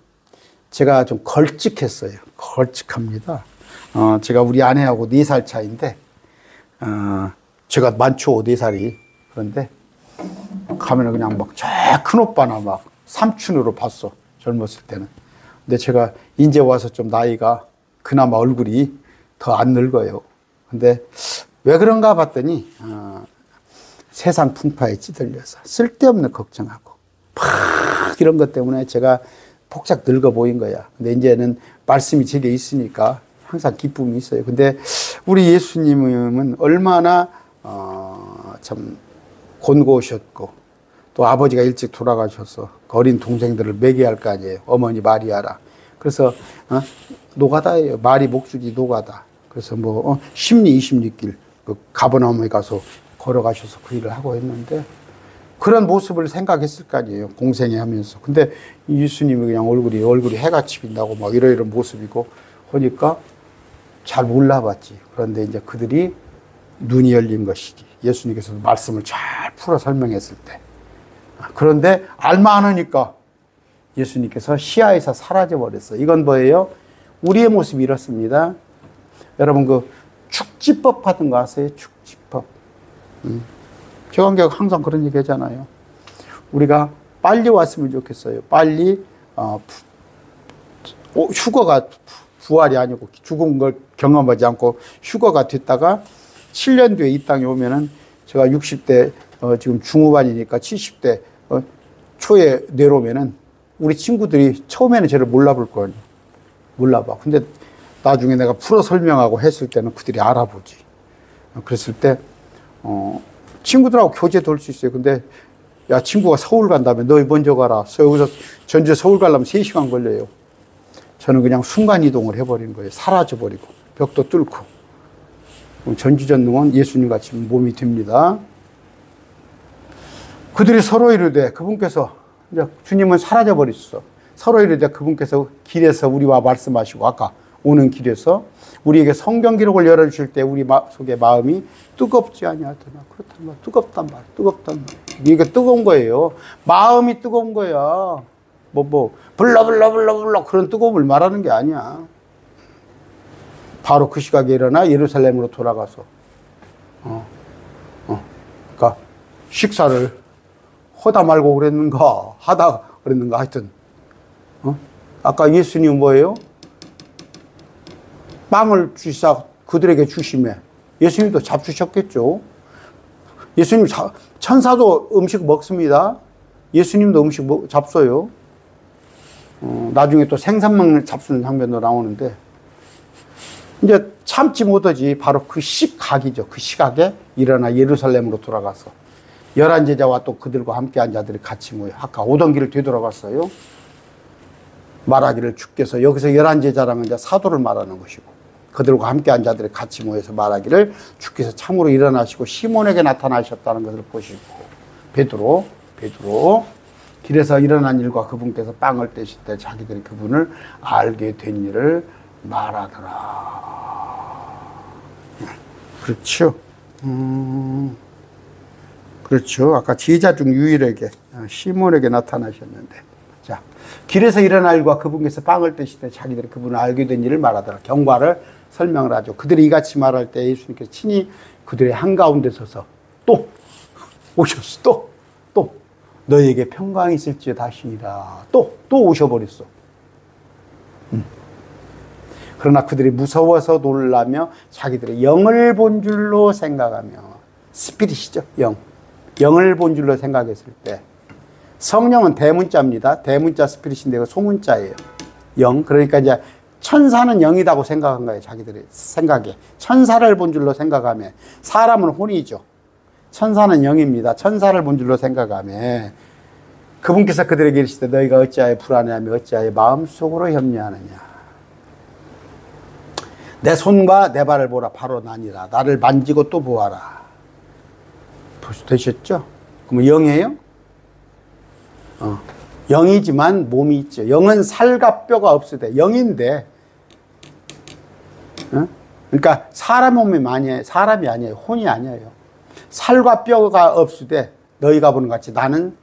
제가 좀 걸찍했어요. 걸찍합니다. 제가 우리 아내하고 4살 차인데, 제가 많죠, 4살이. 그런데 가면은 그냥 막 저 큰 오빠나 막 삼촌으로 봤어, 젊었을 때는. 근데 제가 이제 와서 좀 나이가 그나마 얼굴이 더 안 늙어요. 근데 왜 그런가 봤더니 세상 풍파에 찌들려서 쓸데없는 걱정하고 막 이런 것 때문에 제가 폭삭 늙어 보인 거야. 근데 이제는 말씀이 제게 있으니까 항상 기쁨이 있어요. 근데 우리 예수님은 얼마나 참 곤고우셨고, 또 아버지가 일찍 돌아가셔서 어린 동생들을 먹여야 할 거 아니에요. 어머니 마리아라. 그래서 노가다예요. 말이 목줄이 노가다. 그래서 뭐 십리 20리길 그 가버나움에 가서 걸어가셔서 그 일을 하고 했는데, 그런 모습을 생각했을 거 아니에요. 공생애 하면서. 근데 예수님이 그냥 얼굴이 해같이 빛나고 막 이런 모습이고 하니까 잘 몰라봤지. 그런데 이제 그들이 눈이 열린 것이지. 예수님께서도 말씀을 잘 풀어 설명했을 때. 그런데 알만하니까 예수님께서 시야에서 사라져버렸어요. 이건 뭐예요? 우리의 모습이 이렇습니다. 여러분 그 축지법 하던 거 아세요? 축지법. 제가 항상 그런 얘기 하잖아요. 우리가 빨리 왔으면 좋겠어요. 빨리 휴거가 부활이 아니고 죽은 걸 경험하지 않고 휴거가 됐다가 7년 뒤에 이 땅에 오면은 제가 60대 지금 중후반이니까 70대 초에 내려오면은 우리 친구들이 처음에는 저를 몰라볼 거 아니에요. 몰라봐. 근데 나중에 내가 풀어 설명하고 했을 때는 그들이 알아보지. 그랬을 때 친구들하고 교제 돌 수 있어요. 근데 야, 친구가 서울 간다며 너 먼저 가라. 여기서 전주 서울 가려면 3시간 걸려요. 저는 그냥 순간이동을 해버린 거예요. 사라져버리고 벽도 뚫고. 전지전능은 예수님같이 몸이 됩니다. 그들이 서로 이르되 그분께서 이제 주님은 사라져버렸어. 서로 이르되 그분께서 길에서 우리와 말씀하시고 아까 오는 길에서 우리에게 성경 기록을 열어주실 때 우리 속에 마음이 뜨겁지 아니하더냐. 그렇단 말, 뜨겁단 말, 뜨겁단 말. 이게 뜨거운 거예요. 마음이 뜨거운 거야. 불러 그런 뜨거움을 말하는 게 아니야. 바로 그 시각에 일어나 예루살렘으로 돌아가서 그러니까 식사를 하다 말고 그랬는가 하다 그랬는가 하여튼 아까 예수님 뭐예요? 빵을 주시사 그들에게 주시매 예수님도 잡수셨겠죠. 예수님 천사도 음식 먹습니다. 예수님도 음식 잡숴요. 나중에 또 생선 먹는 잡수는 장면도 나오는데 이제 참지 못하지 바로 그 시각이죠. 그 시각에 일어나 예루살렘으로 돌아가서 11제자와 또 그들과 함께한 자들이 같이 모여 아까 오던 길을 되돌아갔어요. 말하기를 주께서 여기서 11제자랑은 이제 사도를 말하는 것이고 그들과 함께한 자들이 같이 모여서 말하기를 주께서 참으로 일어나시고 시몬에게 나타나셨다는 것을 보시고 베드로 길에서 일어난 일과 그분께서 빵을 떼실 때 자기들이 그분을 알게 된 일을 말하더라. 그렇죠. 그렇죠. 아까 제자 중 유일하게 시몬에게 나타나셨는데 자 길에서 일어난 일과 그분께서 빵을 떼실 때 자기들이 그분을 알게 된 일을 말하더라. 경과를 설명을 하죠. 그들이 이같이 말할 때 예수님께서 친히 그들의 한가운데 서서 또 오셨어. 또 너희에게 평강이 있을지어다 하시니라. 또 오셔버렸어. 그러나 그들이 무서워서 놀라며 자기들의 영을 본 줄로 생각하며 스피릿이죠. 영을 본 줄로 생각했을 때 성령은 대문자입니다. 대문자 스피릿인데 소문자예요. 영. 그러니까 이제 천사는 영이라고 생각한 거예요. 자기들의 생각에. 천사를 본 줄로 생각하며 사람은 혼이죠. 천사는 영입니다. 천사를 본 줄로 생각하며 그분께서 그들에게 이르시되 너희가 어찌하여 불안해하며 어찌하여 마음속으로 염려하느냐. 내 손과 내 발을 보라. 바로 나니라. 나를 만지고 또 보아라. 벌써 되셨죠? 그럼 영이에요? 영이지만 몸이 있죠. 영은 살과 뼈가 없으되 영인데 그러니까 사람 몸이 사람이 아니에요. 혼이 아니에요. 살과 뼈가 없으되 너희가 보는 것 같이 나는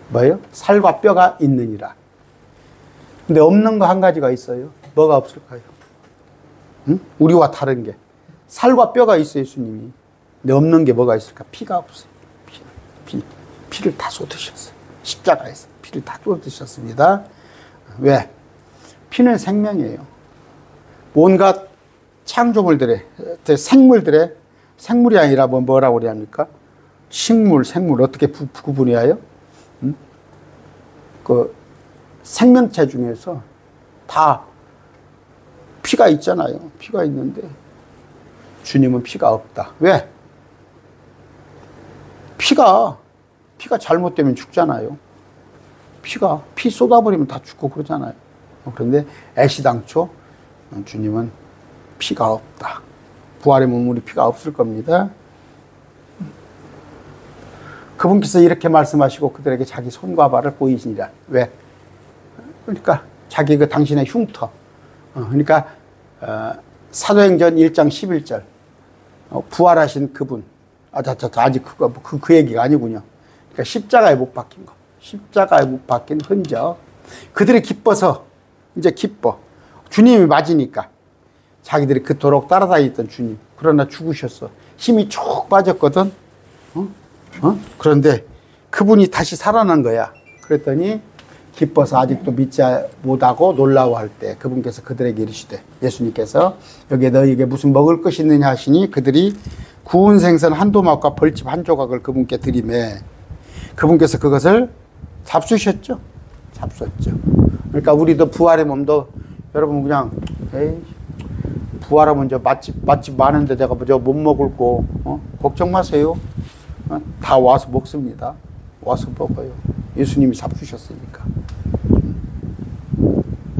뭐예요? 살과 뼈가 있느니라. 근데 없는 거 한 가지가 있어요. 뭐가 없을까요? 우리와 다른 게 살과 뼈가 있어요. 예수님이. 근데 없는 게 뭐가 있을까? 피가 없어요. 피를 다 쏟으셨어요. 십자가에서 피를 다 쏟으셨습니다. 왜? 피는 생명이에요. 온갖 창조물들의 생물이 아니라 뭐라고 그래야 합니까? 생물 어떻게 구분해야 그 생명체 중에서 다 피가 있잖아요. 피가 있는데 주님은 피가 없다. 왜? 피가 잘못되면 죽잖아요. 피 쏟아버리면 다 죽고 그러잖아요. 그런데 애시당초 주님은 피가 없다. 부활의 몸으로 피가 없을 겁니다. 그분께서 이렇게 말씀하시고 그들에게 자기 손과 발을 보이시니라. 왜? 그러니까 자기 당신의 흉터. 그러니까 사도행전 1장 11절 부활하신 그분. 아직 그 얘기가 아니군요. 그러니까 십자가에 못 박힌 거. 십자가에 못 박힌 흔적. 그들이 기뻐서 이제 기뻐. 주님이 맞으니까. 자기들이 그토록 따라다니던 주님. 그러나 죽으셨어. 힘이 쭉 빠졌거든. 그런데 그분이 다시 살아난 거야. 그랬더니 기뻐서 아직도 믿지 못하고 놀라워할 때 그분께서 그들에게 이르시되, 예수님께서 여기에 너희에게 무슨 먹을 것이 있느냐 하시니 그들이 구운 생선 한 도막과 벌집 한 조각을 그분께 드리매 그분께서 그것을 잡수셨죠. 잡수셨죠. 그러니까 우리도 부활의 몸도 여러분 그냥 부활하면 저 맛집 많은데 내가 저 못 먹을 거 걱정 마세요. 다 와서 먹습니다. 와서 먹어요. 예수님이 잡수셨으니까.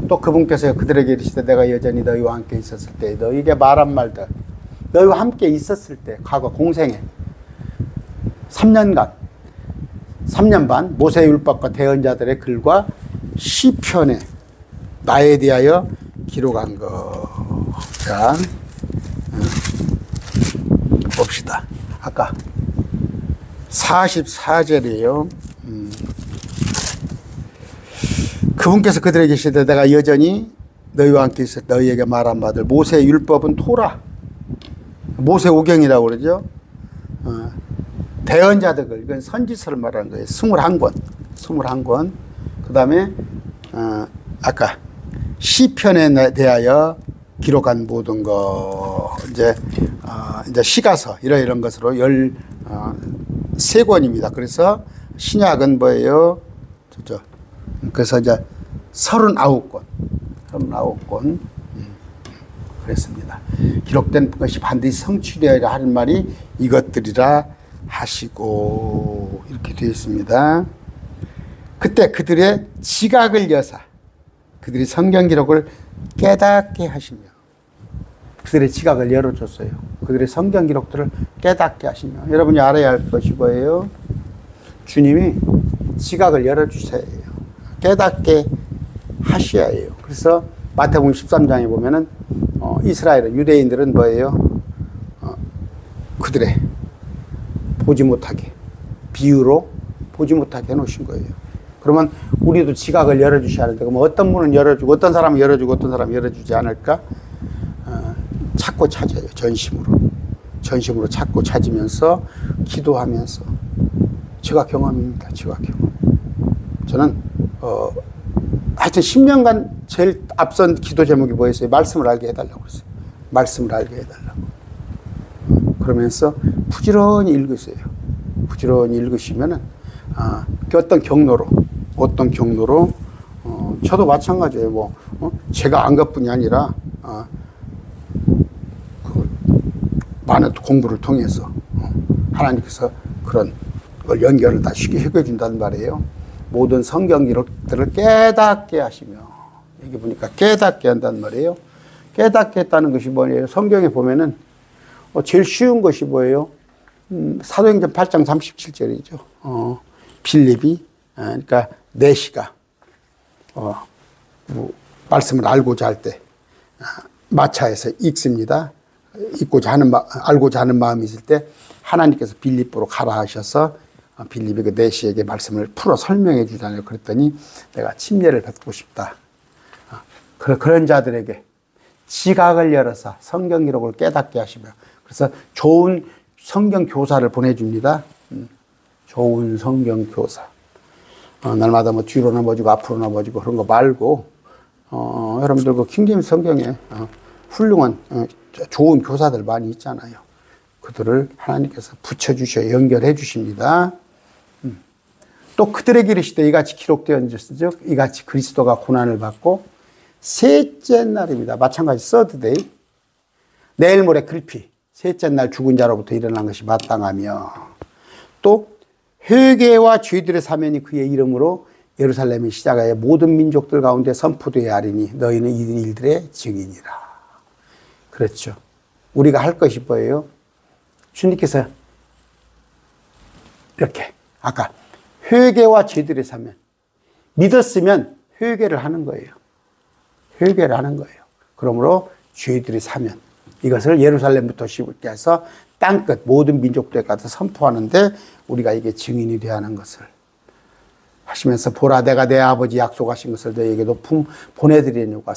또 그분께서 그들에게 이르시되 내가 여전히 너희와 함께 있었을 때 너희에게 말한 말들, 너희와 함께 있었을 때 과거 공생에 3년 반 모세의 율법과 대언자들의 글과 시편에 나에 대하여 기록한 것. 자, 봅시다. 아까 44절이에요. 그분께서 그들에게 계시되 내가 여전히 너희와 함께 있어 너희에게 말한 바들 모세의 율법은 토라, 모세 오경이라고 그러죠. 대언자들, 이건 선지서를 말하는 거예요. 21권. 그 다음에 아까 시편에 대하여 기록한 모든 거, 이제 시가서 이런 것으로 13권입니다. 그래서 신약은 뭐예요? 그래서 이제 39권. 그랬습니다. 기록된 것이 반드시 성취되어야 하는 말이 이것들이라 하시고, 이렇게 되어 있습니다. 그때 그들의 지각을 여사 그들이 성경 기록을 깨닫게 하시며, 그들의 지각을 열어줬어요. 그들의 성경 기록들을 깨닫게 하시며, 여러분이 알아야 할 것이 뭐예요? 주님이 지각을 열어주셔야 해요. 깨닫게 하셔야 해요. 그래서 마태복음 13장에 보면은 이스라엘은, 유대인들은 뭐예요? 그들의 보지 못하게, 비유로 보지 못하게 해놓으신 거예요. 그러면 우리도 지각을 열어주셔야 하는데, 그럼 어떤 문은 열어주고 어떤 사람은 열어주고 어떤 사람은 열어주지 않을까? 찾고 찾아요. 전심으로 찾고 찾으면서 기도하면서. 제가 경험입니다. 제가 경험. 저는 하여튼 10년간 제일 앞선 기도 제목이 뭐였어요? 말씀을 알게 해달라고 그랬어요. 말씀을 알게 해달라고. 그러면서 부지런히 읽으세요. 부지런히 읽으시면은 어떤 경로로 저도 마찬가지예요. 제가 안 것뿐이 아니라 많은 공부를 통해서 하나님께서 그런 걸 연결을 다 쉽게 해결해준다는 말이에요. 모든 성경 기록들을 깨닫게 하시며, 여기 보니까 깨닫게 한다는 말이에요. 깨닫게 했다는 것이 뭐예요? 성경에 보면은 제일 쉬운 것이 뭐예요? 사도행전 8장 37절이죠. 빌립이, 그러니까 내시가 말씀을 알고자 할 때 마차에서 읽습니다. 알고자 하는 마음이 있을 때 하나님께서 빌립보로 가라 하셔서 빌립이 그 내시에게 말씀을 풀어 설명해 주잖아요. 그랬더니 내가 침례를 받고 싶다. 그런 자들에게 지각을 열어서 성경 기록을 깨닫게 하시며, 그래서 좋은 성경 교사를 보내줍니다. 좋은 성경 교사. 날마다 뒤로 넘어지고 앞으로 넘어지고 그런 거 말고, 여러분들 그 킹제임스 성경에 훌륭한 좋은 교사들 많이 있잖아요. 그들을 하나님께서 붙여주셔 연결해 주십니다. 또 그들에게 이르시되 이같이 기록되었은즉 이같이 그리스도가 고난을 받고 셋째 날입니다. 마찬가지 서드데이, 내일 모레 글피, 셋째 날 죽은 자로부터 일어난 것이 마땅하며, 또 회개와 죄들의 사면이 그의 이름으로 예루살렘의 시작하여 모든 민족들 가운데 선포되어야 하리니 너희는 이 일들의 증인이라. 그렇죠. 우리가 할 것이 뭐예요? 주님께서 이렇게 아까 회개와 죄들의 사면, 믿었으면 회개를 하는 거예요. 회개를 하는 거예요. 그러므로 죄들의 사면, 이것을 예루살렘부터 시작해서 땅끝 모든 민족들에 가서 선포하는데 우리가 이게 증인이 되어야 하는 것을 하시면서 보라 내가 내 아버지 약속하신 것을 너희에게도 보내드리려고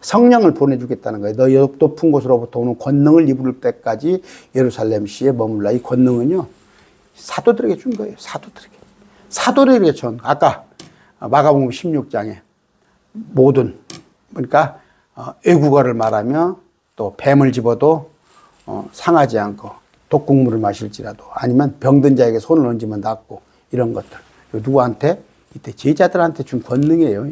성령을 보내주겠다는 거예요. 너희 높은 곳으로부터 오는 권능을 입을 때까지 예루살렘 시에 머물라. 이 권능은요 사도들에게 준 거예요. 사도들에게 전 아까 마가복음 16장에 모든 그러니까 외국어를 말하며 또 뱀을 집어도 상하지 않고 독국물을 마실지라도 아니면 병든 자에게 손을 얹으면 낫고 이런 것들 누구한테 이때 제자들한테 준 권능이에요.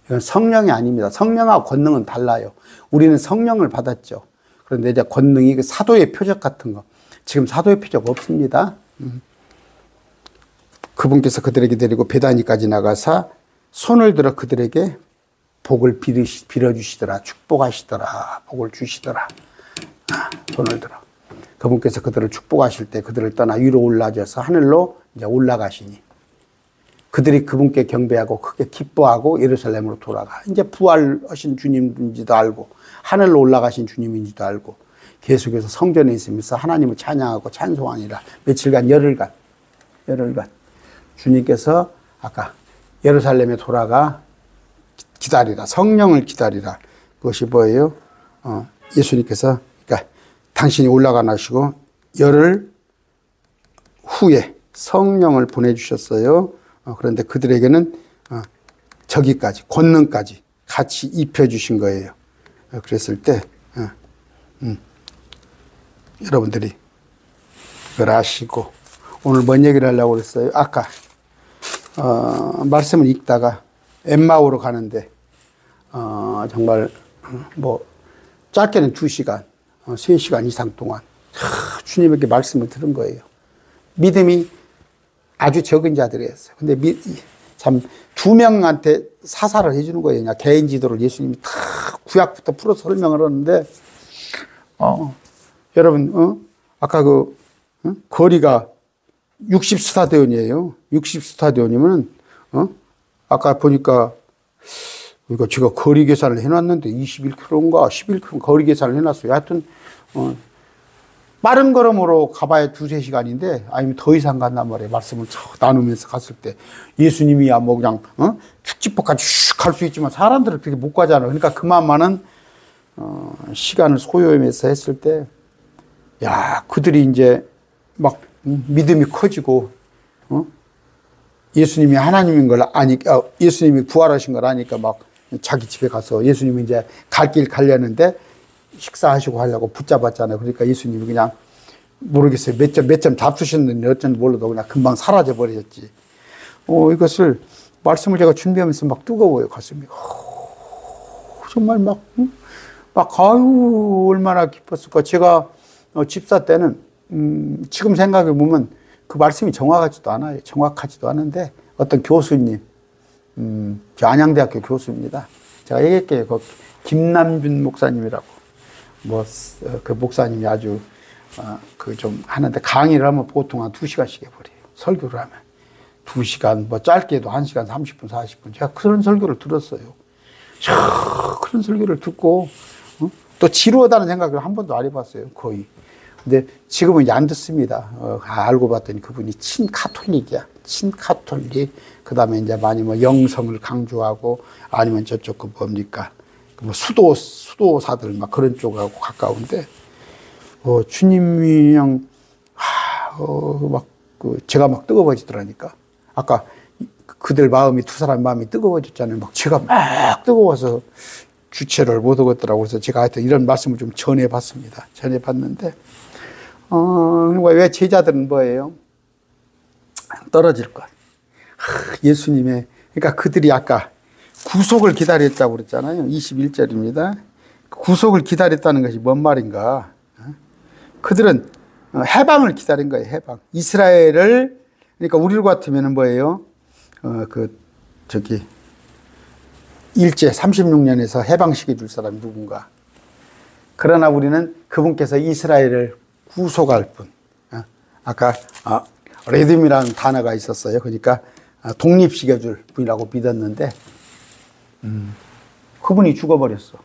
이건 성령이 아닙니다. 성령하고 권능은 달라요. 우리는 성령을 받았죠. 그런데 이제 권능이 그 사도의 표적 같은 거 지금 사도의 표적 없습니다. 그분께서 그들에게 데리고 베다니까지 나가사 손을 들어 그들에게 복을 빌어주시더라. 축복하시더라. 복을 주시더라. 손을 들어. 그분께서 그들을 축복하실 때 그들을 떠나 위로 올라져서 하늘로 이제 올라가시니 그들이 그분께 경배하고 크게 기뻐하고 예루살렘으로 돌아가. 이제 부활하신 주님인지도 알고 하늘로 올라가신 주님인지도 알고 계속해서 성전에 있으면서 하나님을 찬양하고 찬송하니라. 며칠간 열흘간 주님께서 아까 예루살렘에 돌아가 기다리라. 성령을 기다리라. 그것이 뭐예요? 예수님께서 그러니까 당신이 올라가 나시고 열흘 후에 성령을 보내주셨어요. 그런데 그들에게는 저기까지 권능까지 같이 입혀주신 거예요. 그랬을 때 여러분들이 그걸 아시고 오늘 뭔 얘기를 하려고 그랬어요? 아까 말씀을 읽다가 엠마오로 가는데 정말 뭐 짧게는 2시간 3시간 이상 동안 주님에게 말씀을 들은 거예요. 믿음이 아주 적은 자들이었어요. 근데 참 2명한테 사사를 해주는 거예요. 그냥 개인 지도를 예수님이 다 구약부터 풀어서 설명을 하는데 여러분 아까 거리가 60스타디온이에요. 60스타디온이면 아까 보니까 이거 제가 거리 계산을 해놨는데 21km인가 11km 거리 계산을 해놨어요. 하여튼 빠른 걸음으로 가봐야 2-3시간인데 아니면 더 이상 간단 말이에요. 말씀을 나누면서 갔을 때 예수님이야 뭐 그냥 축지법까지 슉 갈 수 있지만 사람들은 그렇게 못 가잖아요. 그러니까 그만 많은 시간을 소요하면서 했을 때 야 그들이 이제 막 믿음이 커지고 예수님이 하나님인 걸 아니까 예수님이 부활하신 걸 아니까 막 자기 집에 가서 예수님이 이제 갈 길 가려는데 식사하시고 하려고 붙잡았잖아요. 그러니까 예수님이 그냥 모르겠어요. 몇 점 잡수셨는지 어쩐지 몰라도 그냥 금방 사라져 버렸지. 이것을 말씀을 제가 준비하면서 막 뜨거워요. 가슴이. 정말 막 아유 얼마나 기뻤을까. 제가 집사 때는 지금 생각해 보면 그 말씀이 정확하지도 않은데 어떤 교수님 저 안양대학교 교수입니다. 제가 얘기할게요. 그 김남준 목사님이라고 그 목사님이 아주 좀 하는데 강의를 하면 보통 한 2시간씩 해버려요. 설교를 하면 2시간 뭐 짧게도 1시간 30분 40분 제가 그런 설교를 들었어요. 그런 설교를 듣고 또 지루하다는 생각을 한 번도 안 해봤어요. 거의. 근데 지금은 이제 안 듣습니다. 알고 봤더니 그분이 친카톨릭이야. 친카톨릭. 그 다음에 이제 많이 뭐 영성을 강조하고 아니면 저쪽 그 뭡니까. 뭐 수도사들 막 그런 쪽하고 가까운데, 주님이 그냥, 제가 막 뜨거워지더라니까. 아까 그들 마음이, 두 사람 마음이 뜨거워졌잖아요. 막 제가 막 뜨거워서 주체를 못 하겠더라고. 그래서 제가 하여튼 이런 말씀을 좀 전해봤습니다. 전해봤는데, 왜 제자들은 뭐예요? 떨어질 것. 예수님의, 그러니까 그들이 아까 구속을 기다렸다고 그랬잖아요. 21절입니다. 구속을 기다렸다는 것이 뭔 말인가? 그들은 해방을 기다린 거예요. 해방. 이스라엘을, 그러니까 우리 같으면 뭐예요? 일제 36년에서 해방시켜 줄 사람이 누군가. 그러나 우리는 그분께서 이스라엘을 구속할 분. 아까 레듬이라는 단어가 있었어요. 그러니까 독립시켜 줄 분이라고 믿었는데 그분이 죽어버렸어.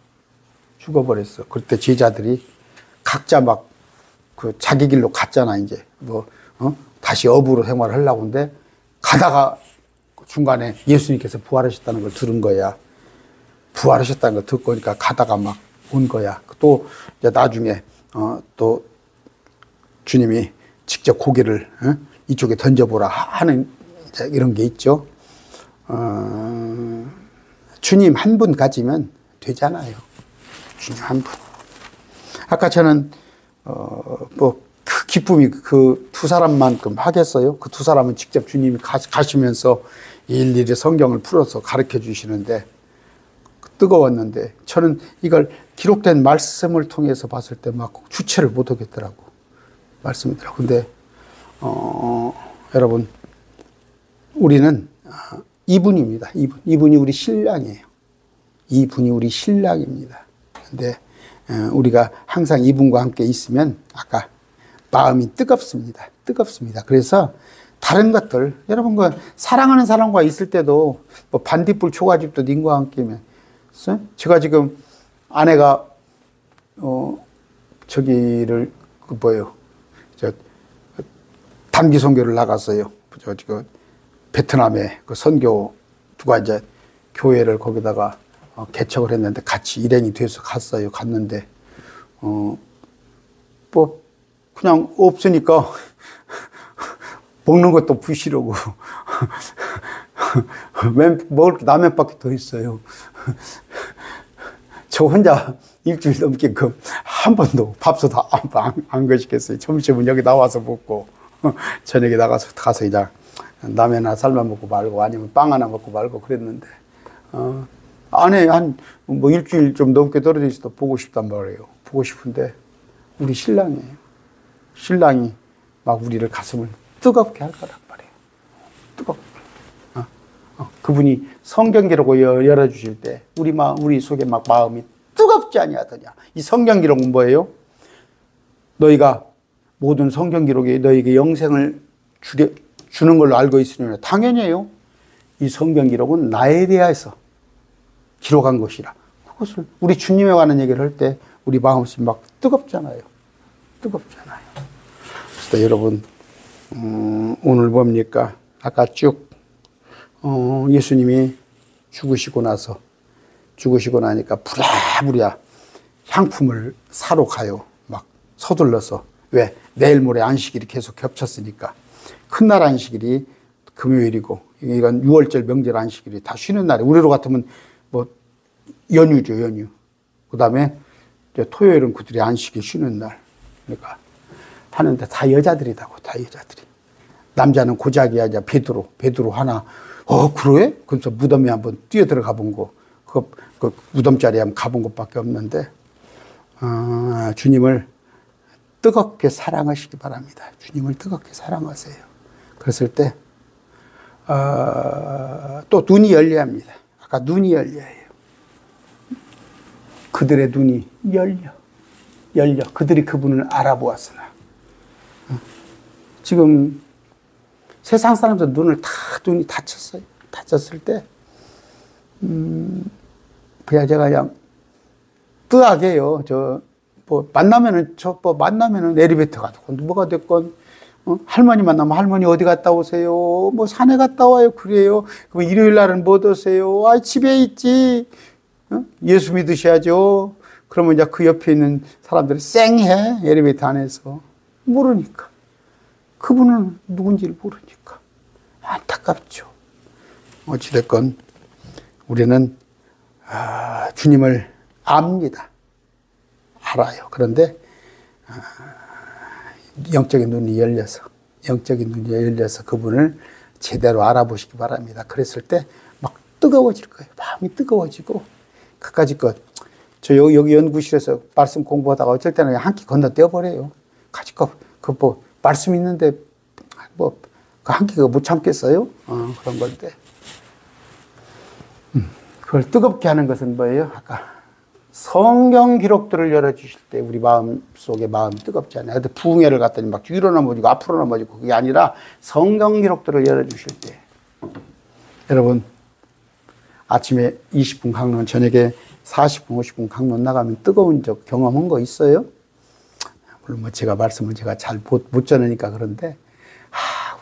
그때 제자들이 각자 막 그 자기 길로 갔잖아, 이제. 다시 어부로 생활을 하려고 하는데 가다가 중간에 예수님께서 부활하셨다는 걸 들은 거야. 부활하셨다는 걸 듣고 그러니까 가다가 막 온 거야. 또 이제 나중에 또 주님이 직접 고개를 이쪽에 던져보라 하는 이제 이런 게 있죠. 주님 한 분 가지면 되잖아요. 주님 한 분. 아까 저는 그 기쁨이 그 두 사람만큼 하겠어요? 그 두 사람은 직접 주님이 가시면서 일일이 성경을 풀어서 가르쳐 주시는데 뜨거웠는데 저는 이걸 기록된 말씀을 통해서 봤을 때 막 주체를 못 하겠더라고. 말씀이더라고. 근데 여러분 우리는 이분입니다. 이분이 우리 신랑이에요. 이분이 우리 신랑입니다. 근데 우리가 항상 이분과 함께 있으면 아까 마음이 뜨겁습니다. 뜨겁습니다. 그래서 다른 것들 여러분 그 사랑하는 사람과 있을 때도 뭐 반딧불 초가집도 님과 함께면 제가 지금 아내가 저기를 단기 선교를 나갔어요. 저 베트남에 그 선교 누가 이제 교회를 거기다가 개척을 했는데 같이 일행이 돼서 갔어요. 갔는데 뭐 그냥 없으니까 먹는 것도 부시러고 먹을 게 라면밖에 더 있어요. 저 혼자 일주일 넘게 한 번도 밥솥 안 거시겠어요. 점심은 여기 나와서 먹고 저녁에 가서 이제 라면 하나 삶아 먹고 말고 아니면 빵 하나 먹고 말고 그랬는데 안에 뭐 일주일 좀 넘게 떨어져 있어도 보고 싶단 말이에요. 보고 싶은데 우리 신랑이에요. 신랑이 막 우리를 가슴을 뜨겁게 할 거란 말이에요. 뜨겁게. 그분이 성경 기록을 열어주실 때 우리 속에 막 마음이 뜨겁지 아니하더냐. 이 성경 기록은 뭐예요? 너희가 모든 성경 기록에 너희에게 영생을 주는 걸로 알고 있으니 당연히요. 이 성경 기록은 나에 대해서 기록한 것이라. 그것을 우리 주님에 관한 얘기를 할 때 우리 마음이 막 뜨겁잖아요. 뜨겁잖아요. 그래서 여러분 오늘 뭡니까? 아까 쭉 예수님이 죽으시고 나니까 부랴부랴 향품을 사러 가요. 막 서둘러서. 왜? 내일 모레 안식일이 계속 겹쳤으니까. 큰날 안식일이 금요일이고 이건 6월절 명절 안식일이 다 쉬는 날에 우리로 같으면 뭐 연휴죠, 연휴. 그다음에 이제 토요일은 그들이 안식일 쉬는 날. 그러니까 하는데 다 여자들이라고. 다 여자들이. 남자는 고작이야. 이제 베드로 하나. 그래? 그래서 무덤에 한번 뛰어들어가 본 거. 그 무덤자리에 한번 가본 것밖에 없는데, 주님을 뜨겁게 사랑하시기 바랍니다. 주님을 뜨겁게 사랑하세요. 그랬을 때, 또 눈이 열려야 합니다. 아까 눈이 열려야 해요. 그들의 눈이 열려. 그들이 그분을 알아보았으나. 지금 세상 사람들 눈이 닫혔어요. 닫혔을 때, 그냥 제가 그냥 뜨하게요. 만나면은 엘리베이터 가고, 뭐가 됐건, 할머니 만나면 할머니 어디 갔다 오세요? 뭐 산에 갔다 와요. 그래요. 그럼 일요일 날은 뭐 드세요? 집에 있지. 예수 믿으셔야죠. 그러면 이제 그 옆에 있는 사람들이 쌩해. 엘리베이터 안에서. 모르니까. 그분은 누군지를 모르니까. 안타깝죠. 어찌됐건 우리는 주님을 압니다. 알아요. 그런데 영적인 눈이 열려서 그분을 제대로 알아보시기 바랍니다. 그랬을 때 막 뜨거워질 거예요. 마음이 뜨거워지고 그까짓 저 여기 연구실에서 말씀 공부하다가 어쩔 때는 한 끼 건너뛰어버려요. 가지고 뭐 말씀 있는데 뭐 그 한 끼가 못 참겠어요? 그런 건데 그걸 뜨겁게 하는 것은 뭐예요? 아까 성경 기록들을 열어주실 때 우리 마음 속에 마음이 뜨겁지 않아요. 근데 부흥회를 갔더니 막 뒤로 넘어지고 앞으로 넘어지고 그게 아니라 성경 기록들을 열어주실 때 여러분 아침에 20분 강론 저녁에 40분 50분 강론 나가면 뜨거운 적 경험한 거 있어요? 물론 뭐 제가 말씀을 제가 잘 못 전하니까 그런데,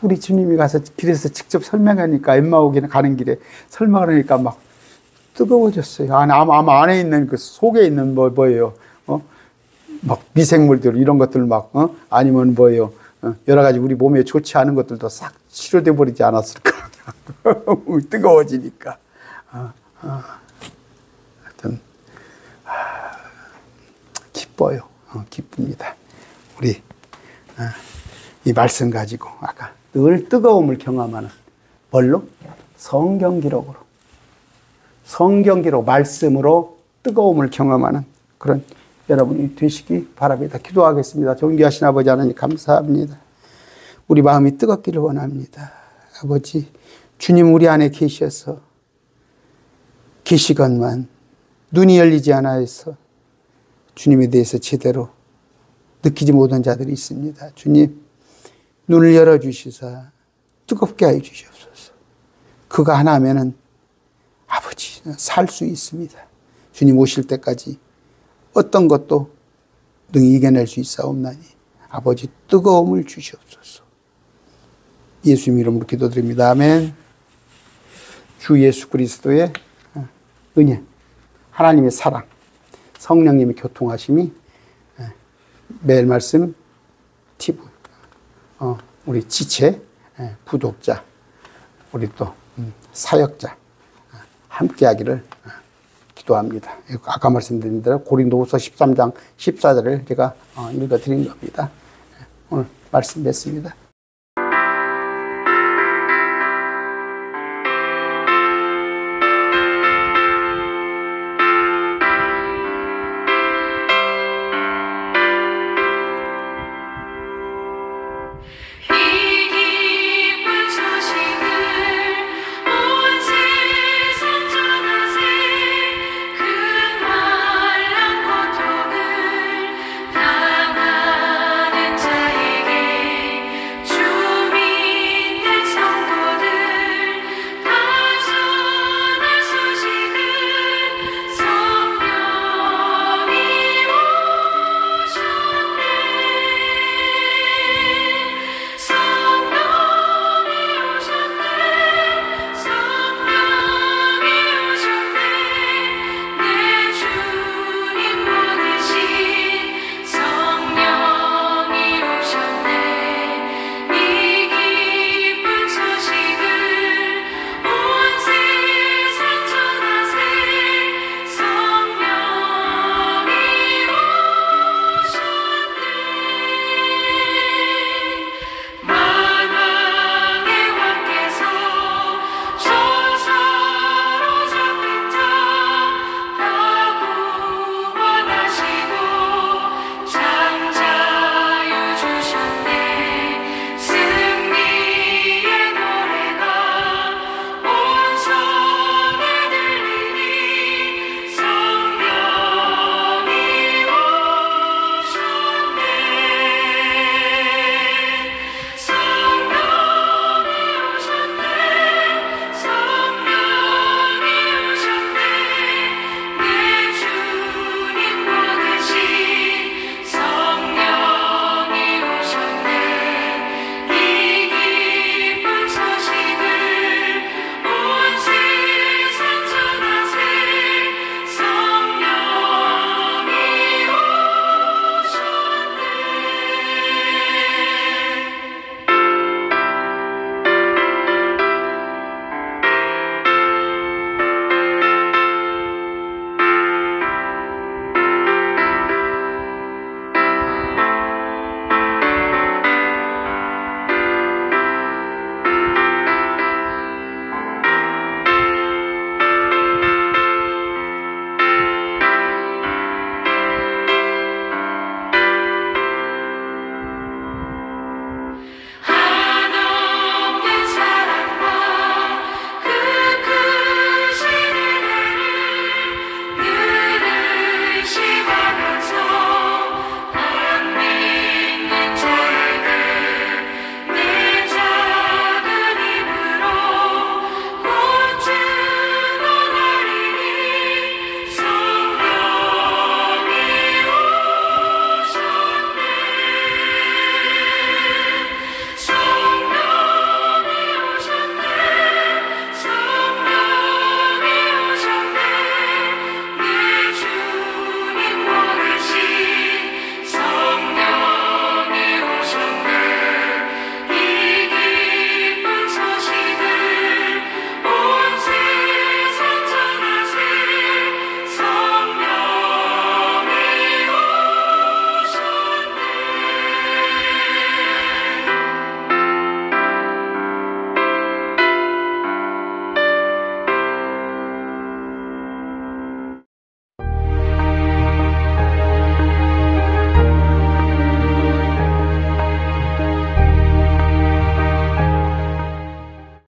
우리 주님이 가서 길에서 직접 설명하니까, 엠마오에 가는 길에 설명을 하니까 막 뜨거워졌어요. 아마 안에 있는 그 속에 있는 뭐예요? 막 미생물들 이런 것들 막, 아니면 뭐예요? 여러 가지 우리 몸에 좋지 않은 것들도 싹 치료돼 버리지 않았을까? 뜨거워지니까. 하여튼, 기뻐요. 기쁩니다. 우리, 이 말씀 가지고 아까 늘 뜨거움을 경험하는 뭘로? 성경 기록으로. 성경 기록, 말씀으로 뜨거움을 경험하는 그런 여러분이 되시기 바랍니다. 기도하겠습니다. 존귀하신 아버지 하나님 감사합니다. 우리 마음이 뜨겁기를 원합니다. 아버지, 주님 우리 안에 계셔서 계시건만 눈이 열리지 않아서 주님에 대해서 제대로 느끼지 못한 자들이 있습니다. 주님, 눈을 열어주시사 뜨겁게 하여 주시옵소서. 그가 하나면은 아버지, 살 수 있습니다. 주님 오실 때까지 어떤 것도 능히 이겨낼 수 있사옵나니 아버지 뜨거움을 주시옵소서. 예수님 이름으로 기도드립니다. 아멘. 주 예수 그리스도의 은혜, 하나님의 사랑, 성령님의 교통하심이 매일 말씀 TV, 우리 지체, 구독자, 우리 또 사역자 함께하기를 기도합니다. 아까 말씀드린 대로 고린도후서 13장 14절을 제가 읽어드린 겁니다. 오늘 말씀 맺습니다.